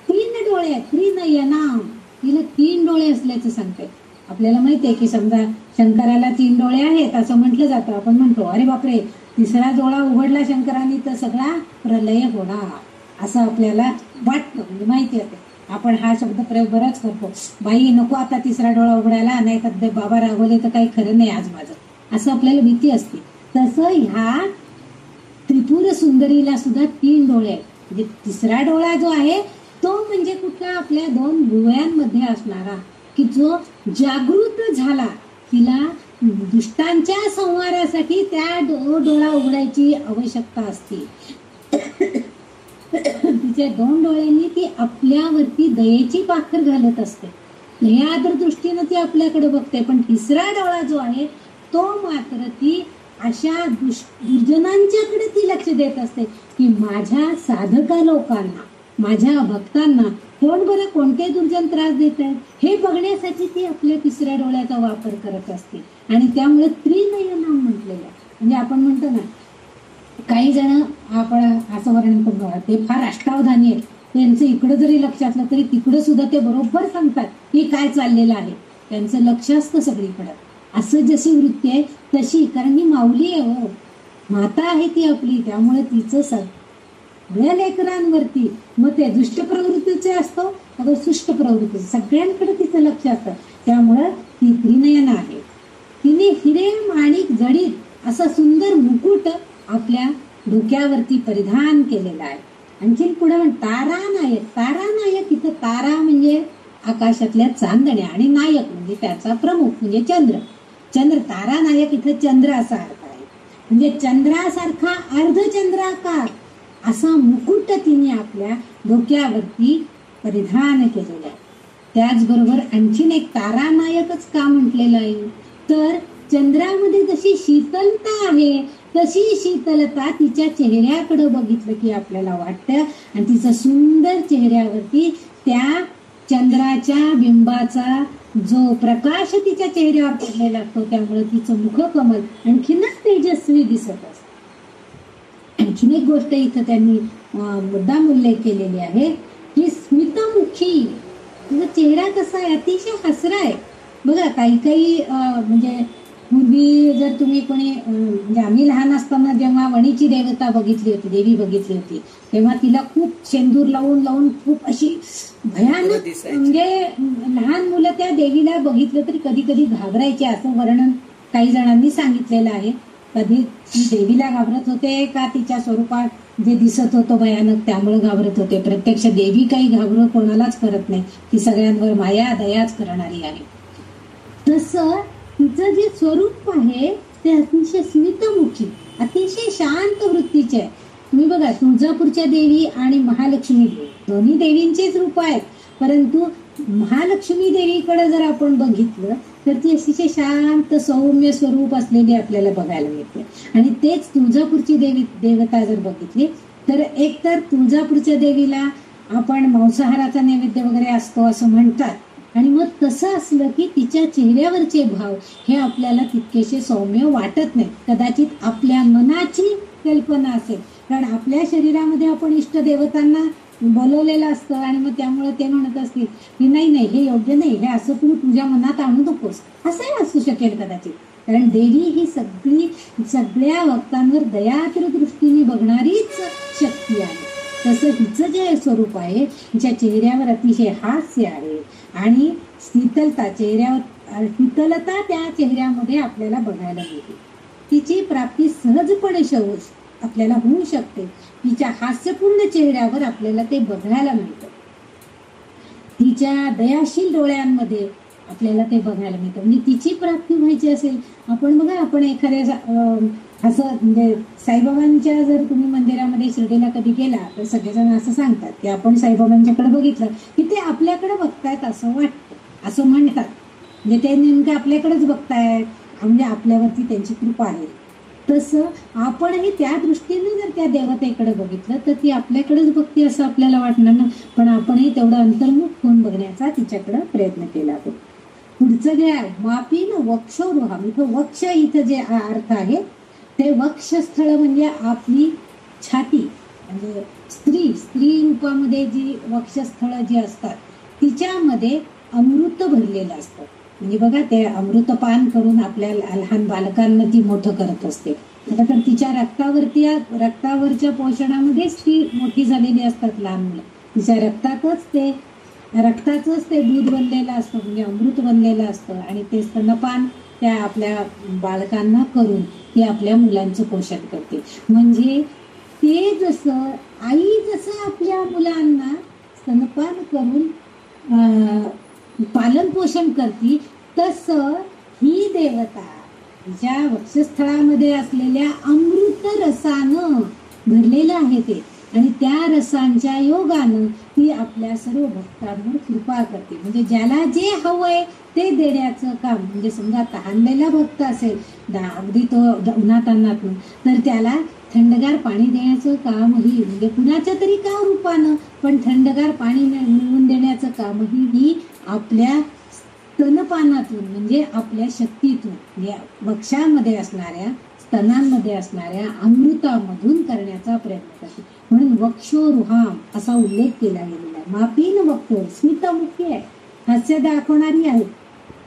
3 डोळे, त्रिनयना, तिला 3 डोळे असल्याचं सांगते. आपल्याला माहितीये की समजा शंकराला 3 डोळे आहेत असं म्हटलं जातं. आपण म्हणतो अरे बापरे, 3रा डोळा उघडला शंकराने तर सगळा प्रलय होणार असं आपल्याला वाटतं, म्हणजे माहिती आहे. आपण हा शब्द प्रयोग बराच करतो, बाई नको आता 3रा डोळा उघडायला, नाही तर बाबा रागवले तर काही खरं नाही आज माझं, असं आपल्याला भीती असते. तसं ह्या त्रिपुर सुंदरीला सुद्धा 3 डोळे आहेत. म्हणजे 3रा डोळा जो आहे तो म्हणजे कुठला, आपल्या 2 भुवयांमध्ये असणारा, की जो जागृत झाला, तिला दुष्टांच्या संहारासाठी त्या डोळा उघडायची आवश्यकता असते. तिच्या 2 डोळ्यांनी ती आपल्यावरती दयेची पाखर घालत असते, दयाद्र दृष्टीनं ती आपल्याकडे बघते. पण 3रा डोळा जो आहे तो मात्र ती अशा दुर्जनांच्याकडे ती लक्ष देत असते, की माझ्या साधका लोकांना, माझ्या भक्तांना कोण बरं, कोणते दुर्जन त्रास देत आहेत हे बघण्यासाठी ती आपल्या 3ऱ्या डोळ्याचा वापर करत असते. आणि त्यामुळे त्रिनयना म्हटलेलं आहे. म्हणजे आपण म्हणतो ना, काही जण आपण असं वर्णन करून ते फार अष्टावधानी आहेत, त्यांचं इकडं जरी लक्ष असलं तरी तिकडं सुद्धा ते बरोबर सांगतात की काय चाललेलं आहे, त्यांचं लक्ष असतं सगळीकडं. असं जशी वृत्ती आहे तशी, कारण ही माऊली आहे हो, माता आहे ती आपली, त्यामुळे तिचं सगळ्या लेकरांवरती, मग ते दुष्ट प्रवृत्तीचे असतो अगर सुष्ट प्रवृत्ती, सगळ्यांकडे तिचं लक्ष असतं. त्यामुळं ती त्रिनयना आहे. तिने हिरे माणिक जडित असा सुंदर मुकुट आपल्या डोक्यावरती परिधान केलेला आहे. आणखीन पुढे तारानायक, तारानायक इथं तारा म्हणजे आकाशातल्या चांदण्या आणि नायक म्हणजे त्याचा प्रमुख म्हणजे चंद्र. चंद्र, तारानायक इथं चंद्र असा अर्थ आहे. म्हणजे चंद्रासारखा अर्धचंद्राकार असा मुकुट तिने आपल्या डोक्यावरती परिधान केलेला आहे. त्याचबरोबर आणखीन एक तारानायकच का म्हटलेलं आहे, तर चंद्रामध्ये जशी शीतलता आहे तशी शीतलता तिच्या चेहऱ्याकडे बघितलं की आपल्याला वाटतं, आणि तिचं सुंदर चेहऱ्यावरती त्या चंद्राच्या बिंबाचा जो प्रकाश तिच्या चेहऱ्यावर पडलेला असतो, त्यामुळे तिचं मुखकमल आणखीनच तेजस्वी दिसत असतं. आणखीन एक गोष्ट इथं त्यांनी मुद्दाम उल्लेख केलेली आहे की स्मितमुखी, तिचा चेहरा कसा आहे, अतिशय हसरा आहे. बघा काही काही म्हणजे पूर्वी जर तुम्ही कोणी, म्हणजे आम्ही लहान असताना जेव्हा वणीची देवता बघितली होती, देवी बघितली होती, तेव्हा तिला खूप शेंदूर लावून लावून खूप अशी भयानक, म्हणजे लहान मुलं त्या देवीला बघितलं तरी कधी कधी घाबरायचे, असं वर्णन काही जणांनी सांगितलेलं आहे. कधी ती देवीला घाबरत होते का तिच्या स्वरूपात जे दिसत होतं भयानक त्यामुळे घाबरत होते. प्रत्यक्ष देवी काही घाबरं कोणालाच करत नाही, ती सगळ्यांवर माया दयाच करणारी आहे. तसं तिचं जे स्वरूप आहे ते अतिशय स्मितमुखी, अतिशय शांत वृत्तीचे आहे. तुम्ही बघा तुळजापूरच्या देवी आणि महालक्ष्मी देवी दोन्ही देवींचेच रूप आहेत, परंतु महालक्ष्मी देवीकडे जर आपण बघितलं तर ती अतिशय शांत सौम्य स्वरूप असलेली आपल्याला बघायला मिळते. आणि तेच तुळजापूरची देवता जर बघितली तर एक तर तुळजापूरच्या देवीला आपण मांसाहाराचा नैवेद्य वगैरे असतो असं म्हणतात, आणि मग तसं असलं की तिच्या चेहऱ्यावरचे भाव हे आपल्याला तितकेसे सौम्य वाटत नाही. कदाचित आपल्या मनाची कल्पना असेल, कारण आपल्या शरीरामध्ये आपण इष्ट देवतांना बोलवलेलं असतं आणि मग त्यामुळे ते म्हणत असतील की नाही नाही हे योग्य नाही, हे असं तू तुझ्या मनात आणू नकोस, असंही असू शकेल कदाचित. कारण देवी ही सगळ्या भक्तांवर दयाद्र दृष्टीने बघणारीच शक्ती आहे. तसं हिचं जे स्वरूप आहे, हिच्या चेहऱ्यावर अतिशय हास्य आहे आणि शीतलता शीतलता त्या चेहऱ्यामध्ये आपल्याला बघायला मिळते. तिची प्राप्ती सहजपणे आपल्याला होऊ शकते. तिच्या हास्यपूर्ण चेहऱ्यावर आपल्याला ते बघायला मिळतं. तिच्या दयाशील डोळ्यांमध्ये आपल्याला ते बघायला मिळतं. म्हणजे तिची प्राप्ती व्हायची असेल, आपण बघा आपण एखाद्या असं म्हणजे साईबाबांच्या जर तुम्ही मंदिरामध्ये शिर्डीला कधी गेला तर सगळेजण असं सांगतात की आपण साईबाबांच्याकडे बघितलं की ते आपल्याकडे बघतायत असं वाटतं, असं म्हणतात. म्हणजे ते नेमकं आपल्याकडेच बघतायत, म्हणजे आपल्यावरती त्यांची कृपा आहे. तसं आपणही त्या दृष्टीने जर त्या देवतेकडे बघितलं तर ती आपल्याकडेच बघते असं आपल्याला वाटणार ना, पण आपणही तेवढं अंतर्मुख होऊन बघण्याचा तिच्याकडे प्रयत्न केला आहे. पुढचं जे आहे मापीन वक्षोरुहाम, इथं वक्ष इथं जे अर्थ आहे ते वक्षस्थळ म्हणजे आपली छाती, म्हणजे स्त्री रूपामध्ये जी वक्षस्थळ जी असतात तिच्यामध्ये अमृत भरलेलं असतं. म्हणजे बघा ते अमृतपान करून आपल्या लहान बालकांना ती मोठं करत असते. आता तर तिच्या रक्तावरच्या पोषणामध्येच ती मोठी झालेली असतात लहान मुलं. तिच्या रक्ताचंच ते दूध बनलेलं असतं, म्हणजे अमृत बनलेलं असतं आणि ते स्तनपान त्या आपल्या बालकांना करून ती आपल्या मुलांचं पोषण करते. म्हणजे ते जसं जसं आपल्या मुलांना स्तनपान करून पालन पोषण करते, तसं ही देवता तिच्या वक्षस्थळामध्ये असलेल्या अमृत रसानं भरलेलं आहे ते, आणि त्या रसांच्या योगानं ती आपल्या सर्व भक्तांवर कृपा करते. म्हणजे ज्याला जे हवंय ते देण्याचं काम, म्हणजे समजा तहानलेला भक्त असेल अगदी तो उन्हातान्हातून, तर त्याला थंडगार पाणी देण्याचं कामही, म्हणजे कुणाच्या तरी का रूपानं पण थंडगार पाणी मिळवून देण्याचं कामही ही आपल्या स्तनपानातून, म्हणजे आपल्या शक्तीतून, या वक्षामध्ये असणाऱ्या स्तनांमध्ये असणाऱ्या अमृतामधून करण्याचा प्रयत्न करते. म्हणून वक्षोरुहाम असा उल्लेख केला गेलेला आहे. मापीन वक्षोर, स्मितमुखी आहे, हास्य दाखवणारी आहे,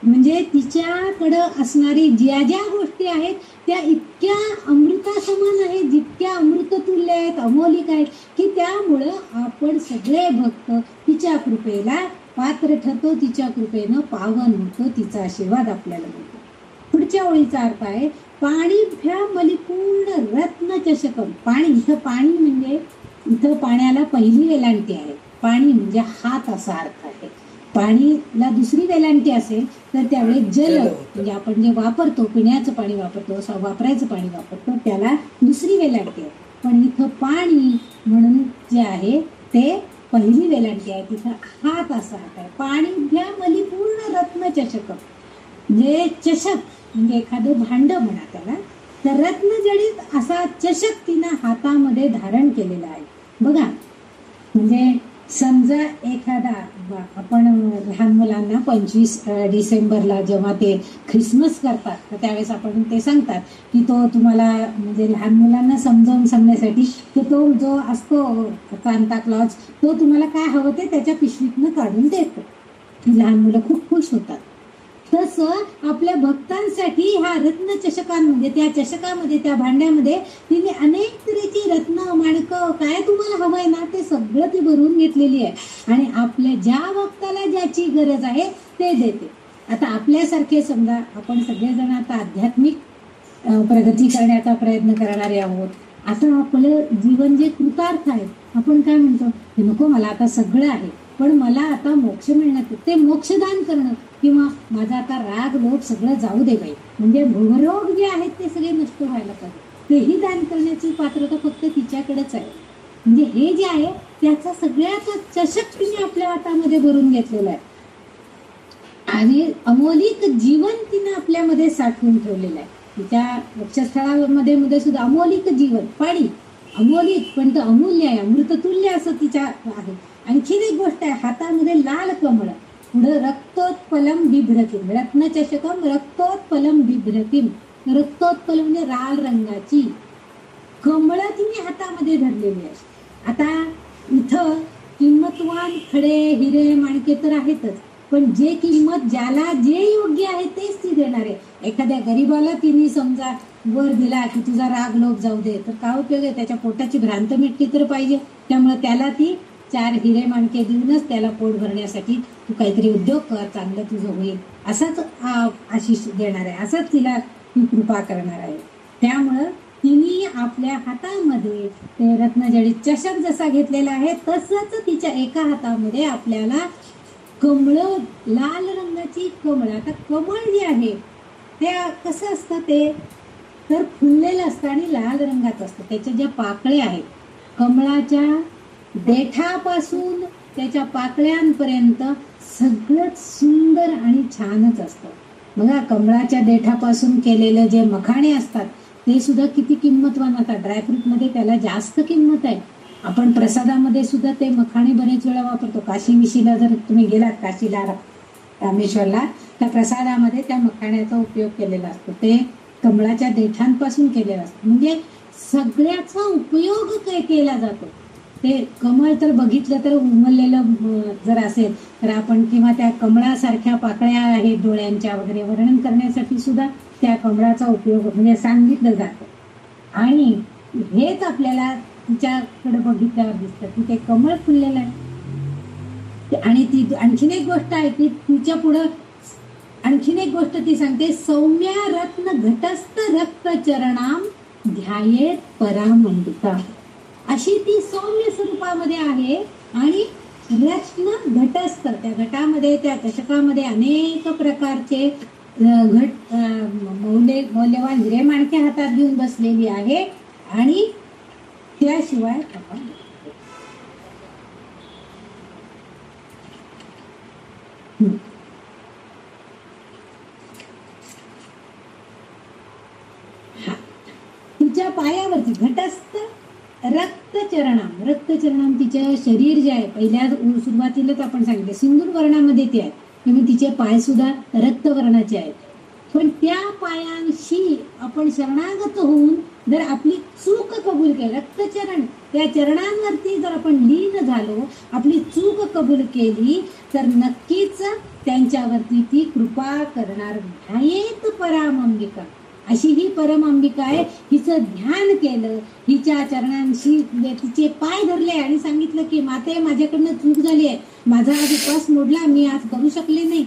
म्हणजे तिच्याकडं असणारी ज्या ज्या गोष्टी आहेत त्या इतक्या अमृता समान आहेत, जितक्या अमृततुल्य आहेत, अमोलिक आहेत, की त्यामुळं आपण सगळे भक्त तिच्या कृपेला पात्र ठरतो, तिच्या कृपेनं पावन होतो, तिचा आशीर्वाद आपल्याला मिळतो. पुढच्या ओळीचा अर्थ आहे पाणीभ्या मलिपूर्ण रत्न चषकम. पाणी, इथं पाणी म्हणजे इथं पाण्याला पहिली वेलांटी आहे. पाणी म्हणजे हात असा अर्थ आहे. पाणीला दुसरी वेलांटी असेल तर त्यावेळी जल, म्हणजे आपण जे वापरतो, पिण्याचं पाणी वापरतो, वापरायचं पाणी वापरतो, त्याला दुसरी वेलांटी आहे. पण इथं पाणी म्हणून जे आहे ते पहिली वेलांटी आहे. तिथं हात असा अर्थ आहे. पाणीभ्या मलिपूर्ण रत्न चषकम, जे चषक म्हणजे एखादं भांड म्हणा त्याला, तर रत्नजडित असा चषक तिनं हातामध्ये धारण केलेला आहे. बघा, म्हणजे समजा एखादा आपण लहान मुलांना 25 डिसेंबरला जेव्हा ते ख्रिसमस करतात तर त्यावेळेस आपण ते सांगतात की तो तुम्हाला, म्हणजे लहान मुलांना समजावून सांगण्यासाठी की तो जो असतो सांता क्लॉज, तो तुम्हाला काय हवं ते त्याच्या पिशवीतनं काढून देतो, की लहान मुलं खूप खुश होतात. तसं आपल्या भक्तांसाठी ह्या रत्न चषकांमध्ये, त्या चषकामध्ये, त्या भांड्यामध्ये तिने अनेक तऱ्हेची रत्न, माणकं, काय तुम्हाला हवंय ना ते सगळं ती भरून घेतलेली आहे, आणि आपल्या ज्या भक्ताला ज्याची गरज आहे ते देते. आता आपल्यासारखे समजा आपण सगळेजण आता आध्यात्मिक प्रगती करण्याचा प्रयत्न करणारे आहोत. आता आपलं जीवन जे कृतार्थ आहे, आपण काय म्हणतो, हे नको मला आता सगळं आहे, पण मला आता मोक्ष मिळण्यात, ते मोक्षदान करणं, किंवा माझा आता राग लोभ सगळं जाऊ दे बाई, म्हणजे भवरोग जे आहेत ते सगळे नष्ट व्हायला पाहिजे, तेही दान करण्याची पात्रता फक्त तिच्याकडेच आहे. म्हणजे हे जे आहे त्याचा सगळ्याचा चषक तिने आपल्या हातामध्ये भरून घेतलेला आहे, आणि अमोलिक जीवन तिने आपल्यामध्ये साठवून ठेवलेलं आहे. तिच्या वक्षस्थळामध्ये सुद्धा अमोलिक जीवन, पाणी अमोलिक पण अमूल्य आहे, अमृततुल्य असं तिच्या आहे. आणखीन एक गोष्ट आहे, हातामध्ये लाल कमळ, पुढं रक्तोत्पलम बिभ्रतीम, रत्नचषकम रक्तोत्पलम बिभ्रतीम, रक्तोत्पल म्हणजे लाल रंगाची कमळ तिने हातामध्ये धरलेली आहे. आता इथं किंमतवान खडे, हिरे, माणके तर आहेतच, पण जे किंमत ज्याला जे योग्य आहे तेच ती देणार आहे. एखाद्या गरीबाला तिने समजा वर दिला की तुझा राग लोभ जाऊ दे, तर काय उपयोग आहे, त्याच्या पोटाची भ्रांत मिटली तर पाहिजे. त्यामुळे त्याला ती 4 हिरे माणके देऊनच त्याला पोट भरण्यासाठी तू काहीतरी उद्योग कर, चांगलं तुझं होईल, असाच आशिष देणार आहे, असाच तिला ती कृपा करणार आहे. त्यामुळं तिने आपल्या हातामध्ये ते रत्नजडित चषक जसा घेतलेला आहे तसंच तिच्या एका हातामध्ये आपल्याला कमळ, लाल रंगाची कमळ. आता कमळ जे आहे ते कसं असतं, ते तर फुललेलं असतं आणि लाल रंगाचं असतं. त्याच्या ज्या पाकळ्या आहेत, कमळाच्या देठापासून त्याच्या पाकळ्यांपर्यंत सगळंच सुंदर आणि छानच असतं. बघा, कमळाच्या देठापासून केलेलं जे मखाणे असतात ते सुद्धा किती किंमतवान. आता ड्रायफ्रूट मध्ये त्याला जास्त किंमत आहे. आपण प्रसादामध्ये सुद्धा ते मखाणे बरेच वेळा वापरतो. काशी विशीला जर तुम्ही गेलात, काशीला रामेश्वरला, त्या प्रसादामध्ये त्या मखाण्याचा उपयोग केलेला असतो. ते कमळाच्या देठांपासून केलेला असतो. म्हणजे सगळ्याचा उपयोग काय केला जातो. ते कमळ तर बघितलं तर उमललेलं जर असेल तर आपण, किंवा त्या कमळासारख्या पाकळ्या आहेत डोळ्यांच्या वगैरे, वर्णन करण्यासाठी सुद्धा त्या कमळाचा उपयोग म्हणजे सांगितलं जातं. आणि हेच आपल्याला तिच्याकडे बघितल्यावर दिसतं की ते कमळ फुललेलं आहे. आणि ती आणखीन एक गोष्ट आहे की तिच्या पुढं आणखीन एक गोष्ट ती सांगते, सौम्या रत्न घटस्थ रक्त चरणाम ध्यायेत परामंडिका. अशी ती सौम्य स्वरूपामध्ये आहे. आणि रत्न घटस्थ, त्या घटामध्ये, त्या चषकामध्ये अनेक प्रकारचे घट मौल्यवान हिरे माणके हातात घेऊन बसलेली आहे. आणि त्याशिवाय तिच्या पायावरती घटस्थ रक्तचरणाम, रक्तचरणाम तिच्या शरीर जे आहे, पहिल्या सुरुवातीलाच आपण सांगितलं सिंदूर वर्णामध्ये ते आहे, त्यामुळे तिचे पाय सुद्धा रक्तवर्णाचे आहेत. पण त्या पायांशी आपण शरणागत होऊन जर आपली चूक कबूल केली, रक्तचरण त्या चरणांवरती जर आपण लीन झालो, आपली चूक कबूल केली, तर नक्कीच त्यांच्यावरती ती कृपा करणार. ध्यायेत परामंबिका, अशी ही परमांबिका आहे. हिचं ध्यान केलं, हिच्या चरणांशी तिचे पाय धरले आणि सांगितलं की माते, माझ्याकडनं चूक झाली आहे, माझा आज उपवास मोडला, मी आज करू शकले नाही,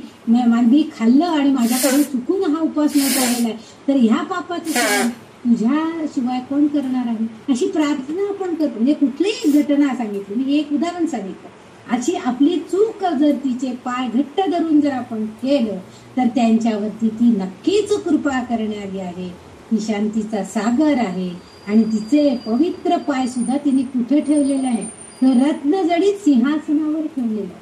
मी खाल्लं आणि माझ्याकडून चुकून हा उपवास मोडला आहे, तर ह्या पापाचं तुझ्याशिवाय कोण करणार आहे, अशी प्रार्थना आपण करतो. म्हणजे कुठलीही घटना सांगितली, मी एक उदाहरण सांगितलं. अशी आपली चूक जर तिचे पाय घट्ट धरून जर आपण केलं, तर त्यांच्यावरती ती नक्कीच कृपा करणारी आहे. ती शांतीचा सागर आहे. आणि तिचे पवित्र पाय सुद्धा तिने कुठे ठेवलेले आहे, तर रत्नजडीत सिंहासनावर ठेवलेलं आहे,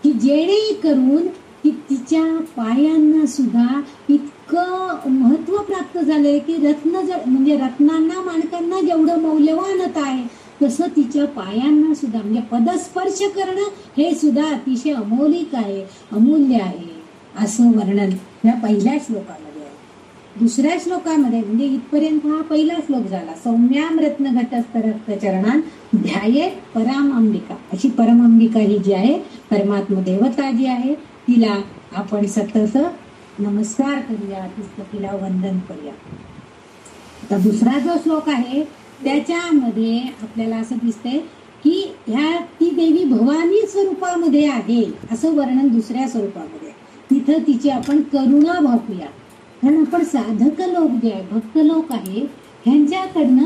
की जेणेकरून की तिच्या पायांना सुद्धा इतकं महत्व प्राप्त झालंय की रत्नजड म्हणजे रत्नांना माणकांना जेवढं मौल्यवानता आहे, तसं तिच्या पायांना सुद्धा म्हणजे पदस्पर्श करणं हे सुद्धा अतिशय अमौलिक आहे, अमूल्य आहे, असं वर्णन या पहिल्या श्लोकामध्ये आहे. दुसऱ्या श्लोकामध्ये म्हणजे इथपर्यंत हा पहिला श्लोक झाला. सौम्याम रत्न घटस्थ रक्त चरणान ध्याये परमांबिका. अशी परमांबिका ही जी आहे, परमात्मा देवता जी आहे, तिला आपण सतत नमस्कार करूया, तिला वंदन करूया. आता दुसरा जो श्लोक आहे त्याच्यामध्ये आपल्याला असं दिसतंय की ती देवी भवानी स्वरूपामध्ये आहे असं वर्णन दुसऱ्या स्वरूपामध्ये. तिथं तिची आपण करुणा भागूया. कारण आपण साधक लोक जे आहे, भक्त लोक आहे, ह्यांच्याकडनं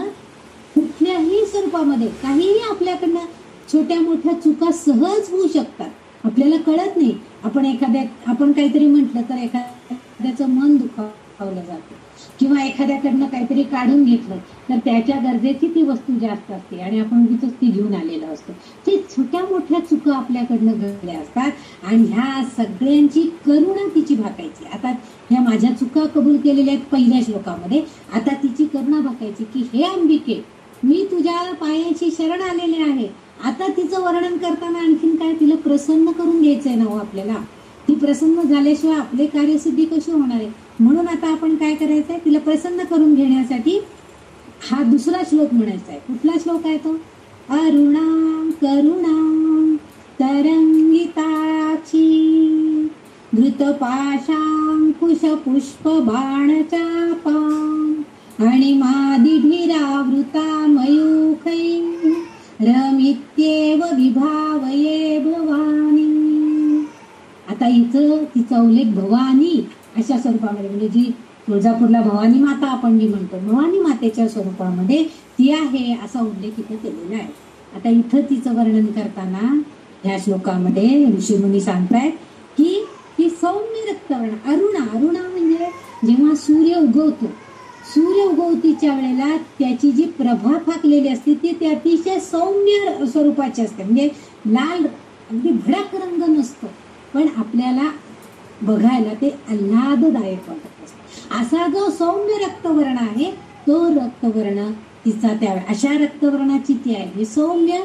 कुठल्याही स्वरूपामध्ये काहीही आपल्याकडनं छोट्या मोठ्या चुका सहज होऊ शकतात. आपल्याला कळत नाही. आपण काहीतरी म्हटलं तर एखाद्याचं मन दुखावलं जातं, किंवा एखाद्याकडनं काहीतरी काढून घेतलं तर त्याच्या गरजेची ती वस्तू जास्त असते आणि आपण उगीच ती घेऊन आलेलो असतो. ते छोट्या मोठ्या चुका आपल्याकडनं घडल्या असतात आणि ह्या सगळ्यांची करुणा तिची भाकायची. आता ह्या माझ्या चुका कबूल केलेल्या आहेत पहिल्या श्लोकामध्ये, आता तिची करुणा भाकायची की हे अंबिके, मी तुझ्या पायाची शरण आलेले आहे. आता तिचं वर्णन करताना आणखीन काय, तिला प्रसन्न करून घ्यायचंय ना हो आपल्याला. ती प्रसन्न झाल्याशिवाय आपले कार्यसिद्धी कशी होणार आहे. म्हणून आता आपण काय करायचंय, तिला प्रसन्न करून घेण्यासाठी हा दुसरा श्लोक म्हणायचा आहे. कुठला श्लोक आहे तो? अरुणां करुणां तरंगिताची धृतपाशांकुश पुष्प बाणचापां आणि मादिभिरावृता मयूखै रमित्येव विभावये भवानी. आता इथं तिचा उल्लेख भवानी अशा स्वरूपामध्ये, म्हणजे जी तुळजापूरला भवानी माता आपण जी म्हणतो, भवानी मातेच्या स्वरूपामध्ये ती आहे असा उल्लेख इथं केलेला आहे. आता इथं तिचं वर्णन करताना ह्या श्लोकामध्ये ऋषीमुनी सांगतायत की ती सौम्य रक्तवर्ण अरुणा म्हणजे जेव्हा सूर्य उगवतीच्या वेळेला त्याची जी प्रभा फाकलेली असते ती अतिशय सौम्य स्वरूपाची असते. म्हणजे लाल अगदी भडक रंग नसतो, पण आपल्याला बघायला ते आल्हाददायक वाटत असतं. असा जो सौम्य रक्तवर्ण आहे तो रक्तवर्ण तिचा त्या अशा रक्तवर्णाची ती आहे, सौम्य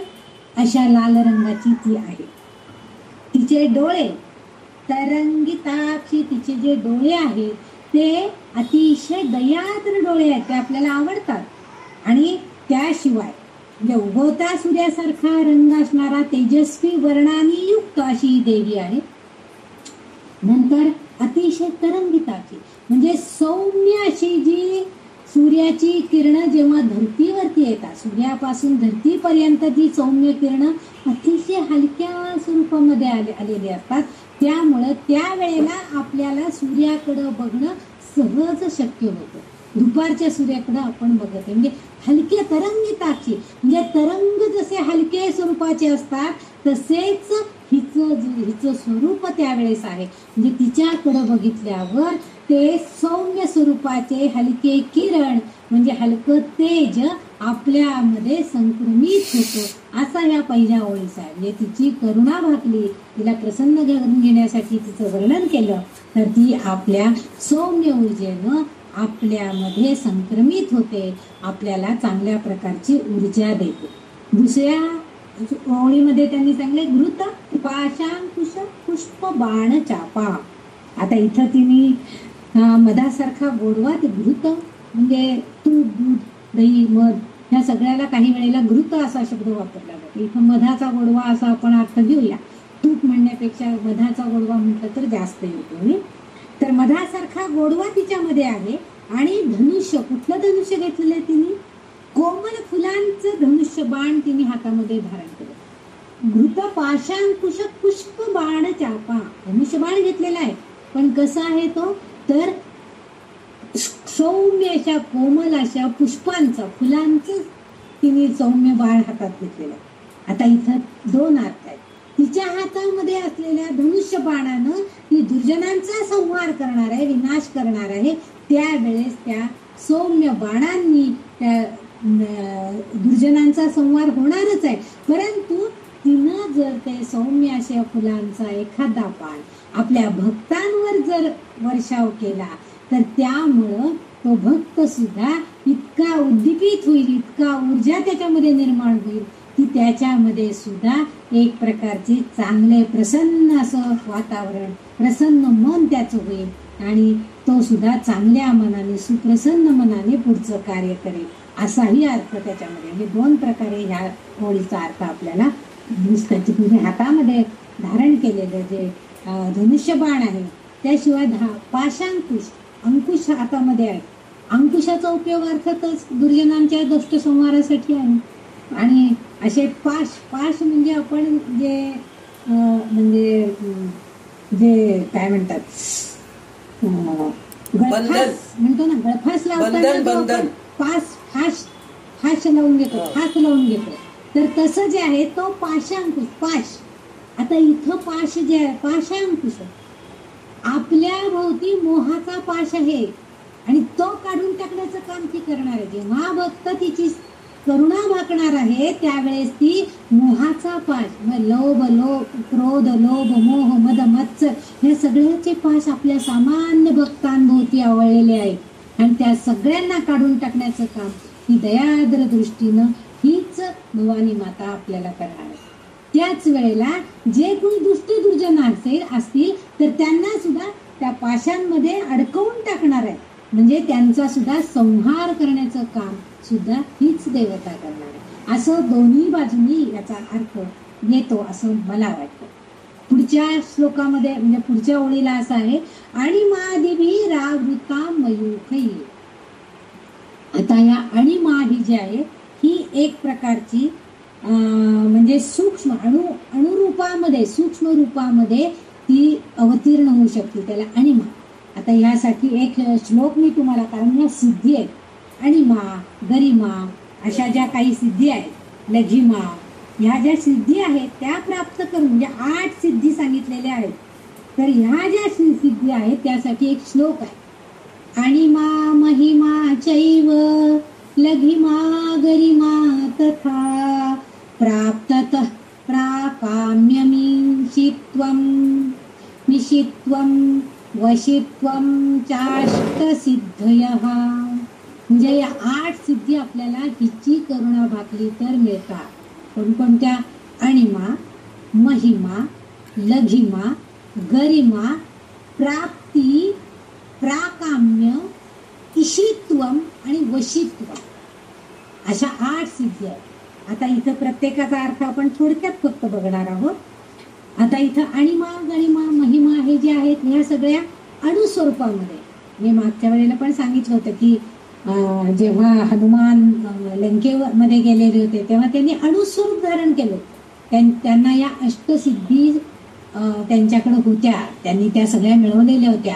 अशा लाल रंगाची ती आहे. तिचे डोळे तरंगिताक्षी, तिचे जे डोळे आहेत ते अतिशय दयाद्र डोळे आहेत, ते आपल्याला आवडतात. आणि त्याशिवाय म्हणजे उगवत्या सूर्यासारखा रंग असणारा तेजस्वी वर्णाने युक्त अशी ही देवी आहे. नंतर अतिशय तरंगिताची म्हणजे सौम्य अशी जी सूर्याची किरणं जेव्हा धरतीवरती येतात, सूर्यापासून धरतीपर्यंत जी सौम्य किरणं अतिशय हलक्या स्वरूपामध्ये आलेली असतात, त्यामुळं त्यावेळेला आपल्याला सूर्याकडं बघणं सहज शक्य होतं. दुपारच्या सूर्याकडं आपण बघत म्हणजे हलक्या तरंगिताची म्हणजे तरंग जसे हलके स्वरूपाचे असतात तसेच हिचं स्वरूप त्यावेळेस आहे. म्हणजे तिच्याकडं बघितल्यावर ते सौम्य स्वरूपाचे हलके किरण म्हणजे हलकं तेज आपल्यामध्ये संक्रमित होतं, असा या पहिल्या ओळीचा आहे. म्हणजे तिची करुणा भागली, तिला प्रसन्न करून घेण्यासाठी तिचं वर्णन केलं तर ती आपल्या सौम्य ऊर्जेनं आपल्यामध्ये संक्रमित होते, आपल्याला चांगल्या प्रकारची ऊर्जा देते. दुसऱ्या ओळीमध्ये त्यांनी सांगले घृत पाशांकुश पुष्प बाण चापा. आता इथं तिने मधासारखा गोडवा, ते घृत म्हणजे तूप, दूध, दही, मध ह्या सगळ्याला काही वेळेला घृत असा शब्द वापरला जातो. इथं मधाचा गोडवा असा आपण अर्थ घेऊया. तूप म्हणण्यापेक्षा मधाचा गोडवा म्हटलं तर जास्त येतो. तर मधासारखा गोडवा तिच्यामध्ये आहे. आणि धनुष्य, कुठलं धनुष्य घेतलेलं आहे तिने? कोमल फुलांचं धनुष्य बाण तिने हातामध्ये धारण केलं. घृत पाशांकुश पुष्प बाण चापा, धनुष्य बाण घेतलेला आहे, पण कसा आहे तो? तर सौम्य अशा कोमल अशा पुष्पांचा, फुलांचं तिने सौम्य बाण हातात घेतलेलं. आता इथं दोन अर्थ आहेत. तिच्या हातामध्ये असलेल्या धनुष्य बाणानं ती दुर्जनांचा संहार करणार आहे, विनाश करणार आहे. त्यावेळेस त्या सौम्य बाणांनी त्या दुर्जनांचा संहार होणारच आहे. परंतु तिनं जर ते सौम्य अशा फुलांचा एखादा बाण आपल्या भक्तांवर जर वर्षाव केला तर त्यामुळं तो भक्त सुद्धा इतका उद्दीपित होईल, इतका ऊर्जा त्याच्यामध्ये निर्माण होईल की त्याच्यामध्ये सुद्धा एक प्रकारचे चांगले प्रसन्न असं वातावरण, प्रसन्न मन त्याचं होईल आणि तो सुद्धा चांगल्या मनाने, सुप्रसन्न मनाने पुढचं कार्य करेल, असाही अर्थ त्याच्यामध्ये. म्हणजे दोन प्रकारे ह्या ओळीचा अर्थ आपल्याला दिसतात. म्हणजे हातामध्ये धारण केलेलं जे धनुष्य बाण आहे, त्याशिवाय पाशांकुश, अंकुश हातामध्ये आहे. अंकुशाचा उपयोग अर्थातच दुर्जनांच्या दुष्ट संहारासाठी आहे. आणि असे पाश म्हणजे आपण जे म्हणजे जे काय म्हणतात गळफास म्हणतो ना, गळफास लावताना फास लावून घेतो, फास लावून घेतो. तर तसं जे आहे तो पाशांकुश, पाश. आता इथं पाश जे आहे, पाशांकुश, आपल्या भोवती मोहाचा पाश आहे आणि तो काढून टाकण्याचं काम ती करणार आहे. जेव्हा भक्त तिची करुणा भाकणार आहे त्यावेळेस ती मोहाचा पाश, लोभ, क्रोध, लोभ, मोह, मद, मत्सर हे सगळ्याचे पाश आपल्या सामान्य भक्तांभोवती आवळलेले आहेत आणि त्या सगळ्यांना काढून टाकण्याचं काम ही दयाद्र दृष्टीनं हीच भवानी माता आपल्याला करणार आहे. त्याच वेळेला जे कोणी दुष्ट दुर्जन असतील तर त्यांना सुद्धा त्या पाशांमध्ये अडकवून टाकणार आहे. म्हणजे त्यांचा सुद्धा संहार करण्याचं काम सुद्धा हीच देवता करणार आहे. असं दोन्ही बाजूनी याचा अर्थ येतो असं मला वाटतं. पुढच्या श्लोकामध्ये म्हणजे पुढच्या ओळीला असं आहे, आणि मादिभी रावृता मयूखै. आता या अणिमा ही जी आहे ही एक प्रकारची म्हणजे सूक्ष्म अणुरूपामध्ये, सूक्ष्म रूपामध्ये ती अवतीर्ण होऊ शकते, त्याला अणिमा. आता ह्यासाठी एक श्लोक मी तुम्हाला, कारण या सिद्धी आहेत, अणिमा, गरिमा अशा ज्या काही सिद्धी आहेत, लघिमा, ह्या ज्या सिद्धी आहेत त्या प्राप्त करून म्हणजे 8 सिद्धी सांगितलेल्या आहेत. तर ह्या ज्या सिद्धी आहेत त्यासाठी एक श्लोक आहे, अणिमा महिमा चैव लघिमा गरिमा तथा प्राप्ततः प्राकाम्यमीशित्वं निशित्वं वशित्वं चाष्टसिद्धयः म्हणजे या 8 सिद्धी आपल्याला हिची करुणा भागली तर मिळतात. कोणकोणत्या? अणिमा, महिमा, लघिमा, गरिमा, प्राप्ती, प्राकाम्य, इशित्वम आणि वशित्वम, अशा 8 सिद्धी आहेत. आता इथं प्रत्येकाचा अर्थ आपण थोडक्यात फक्त बघणार आहोत. आता इथं अणिमा, गरिमा, महिमा हे जे आहेत ह्या सगळ्या अणुस्वरूपामध्ये, मी मागच्या वेळेला पण सांगितलं होतं की जेव्हा हनुमान लंकेमध्ये गेलेले होते तेव्हा त्यांनी अणुस्वरूप धारण केलं. त्यांना या अष्टसिद्धी त्यांच्याकडे होत्या, त्यांनी त्या सगळ्या मिळवलेल्या होत्या.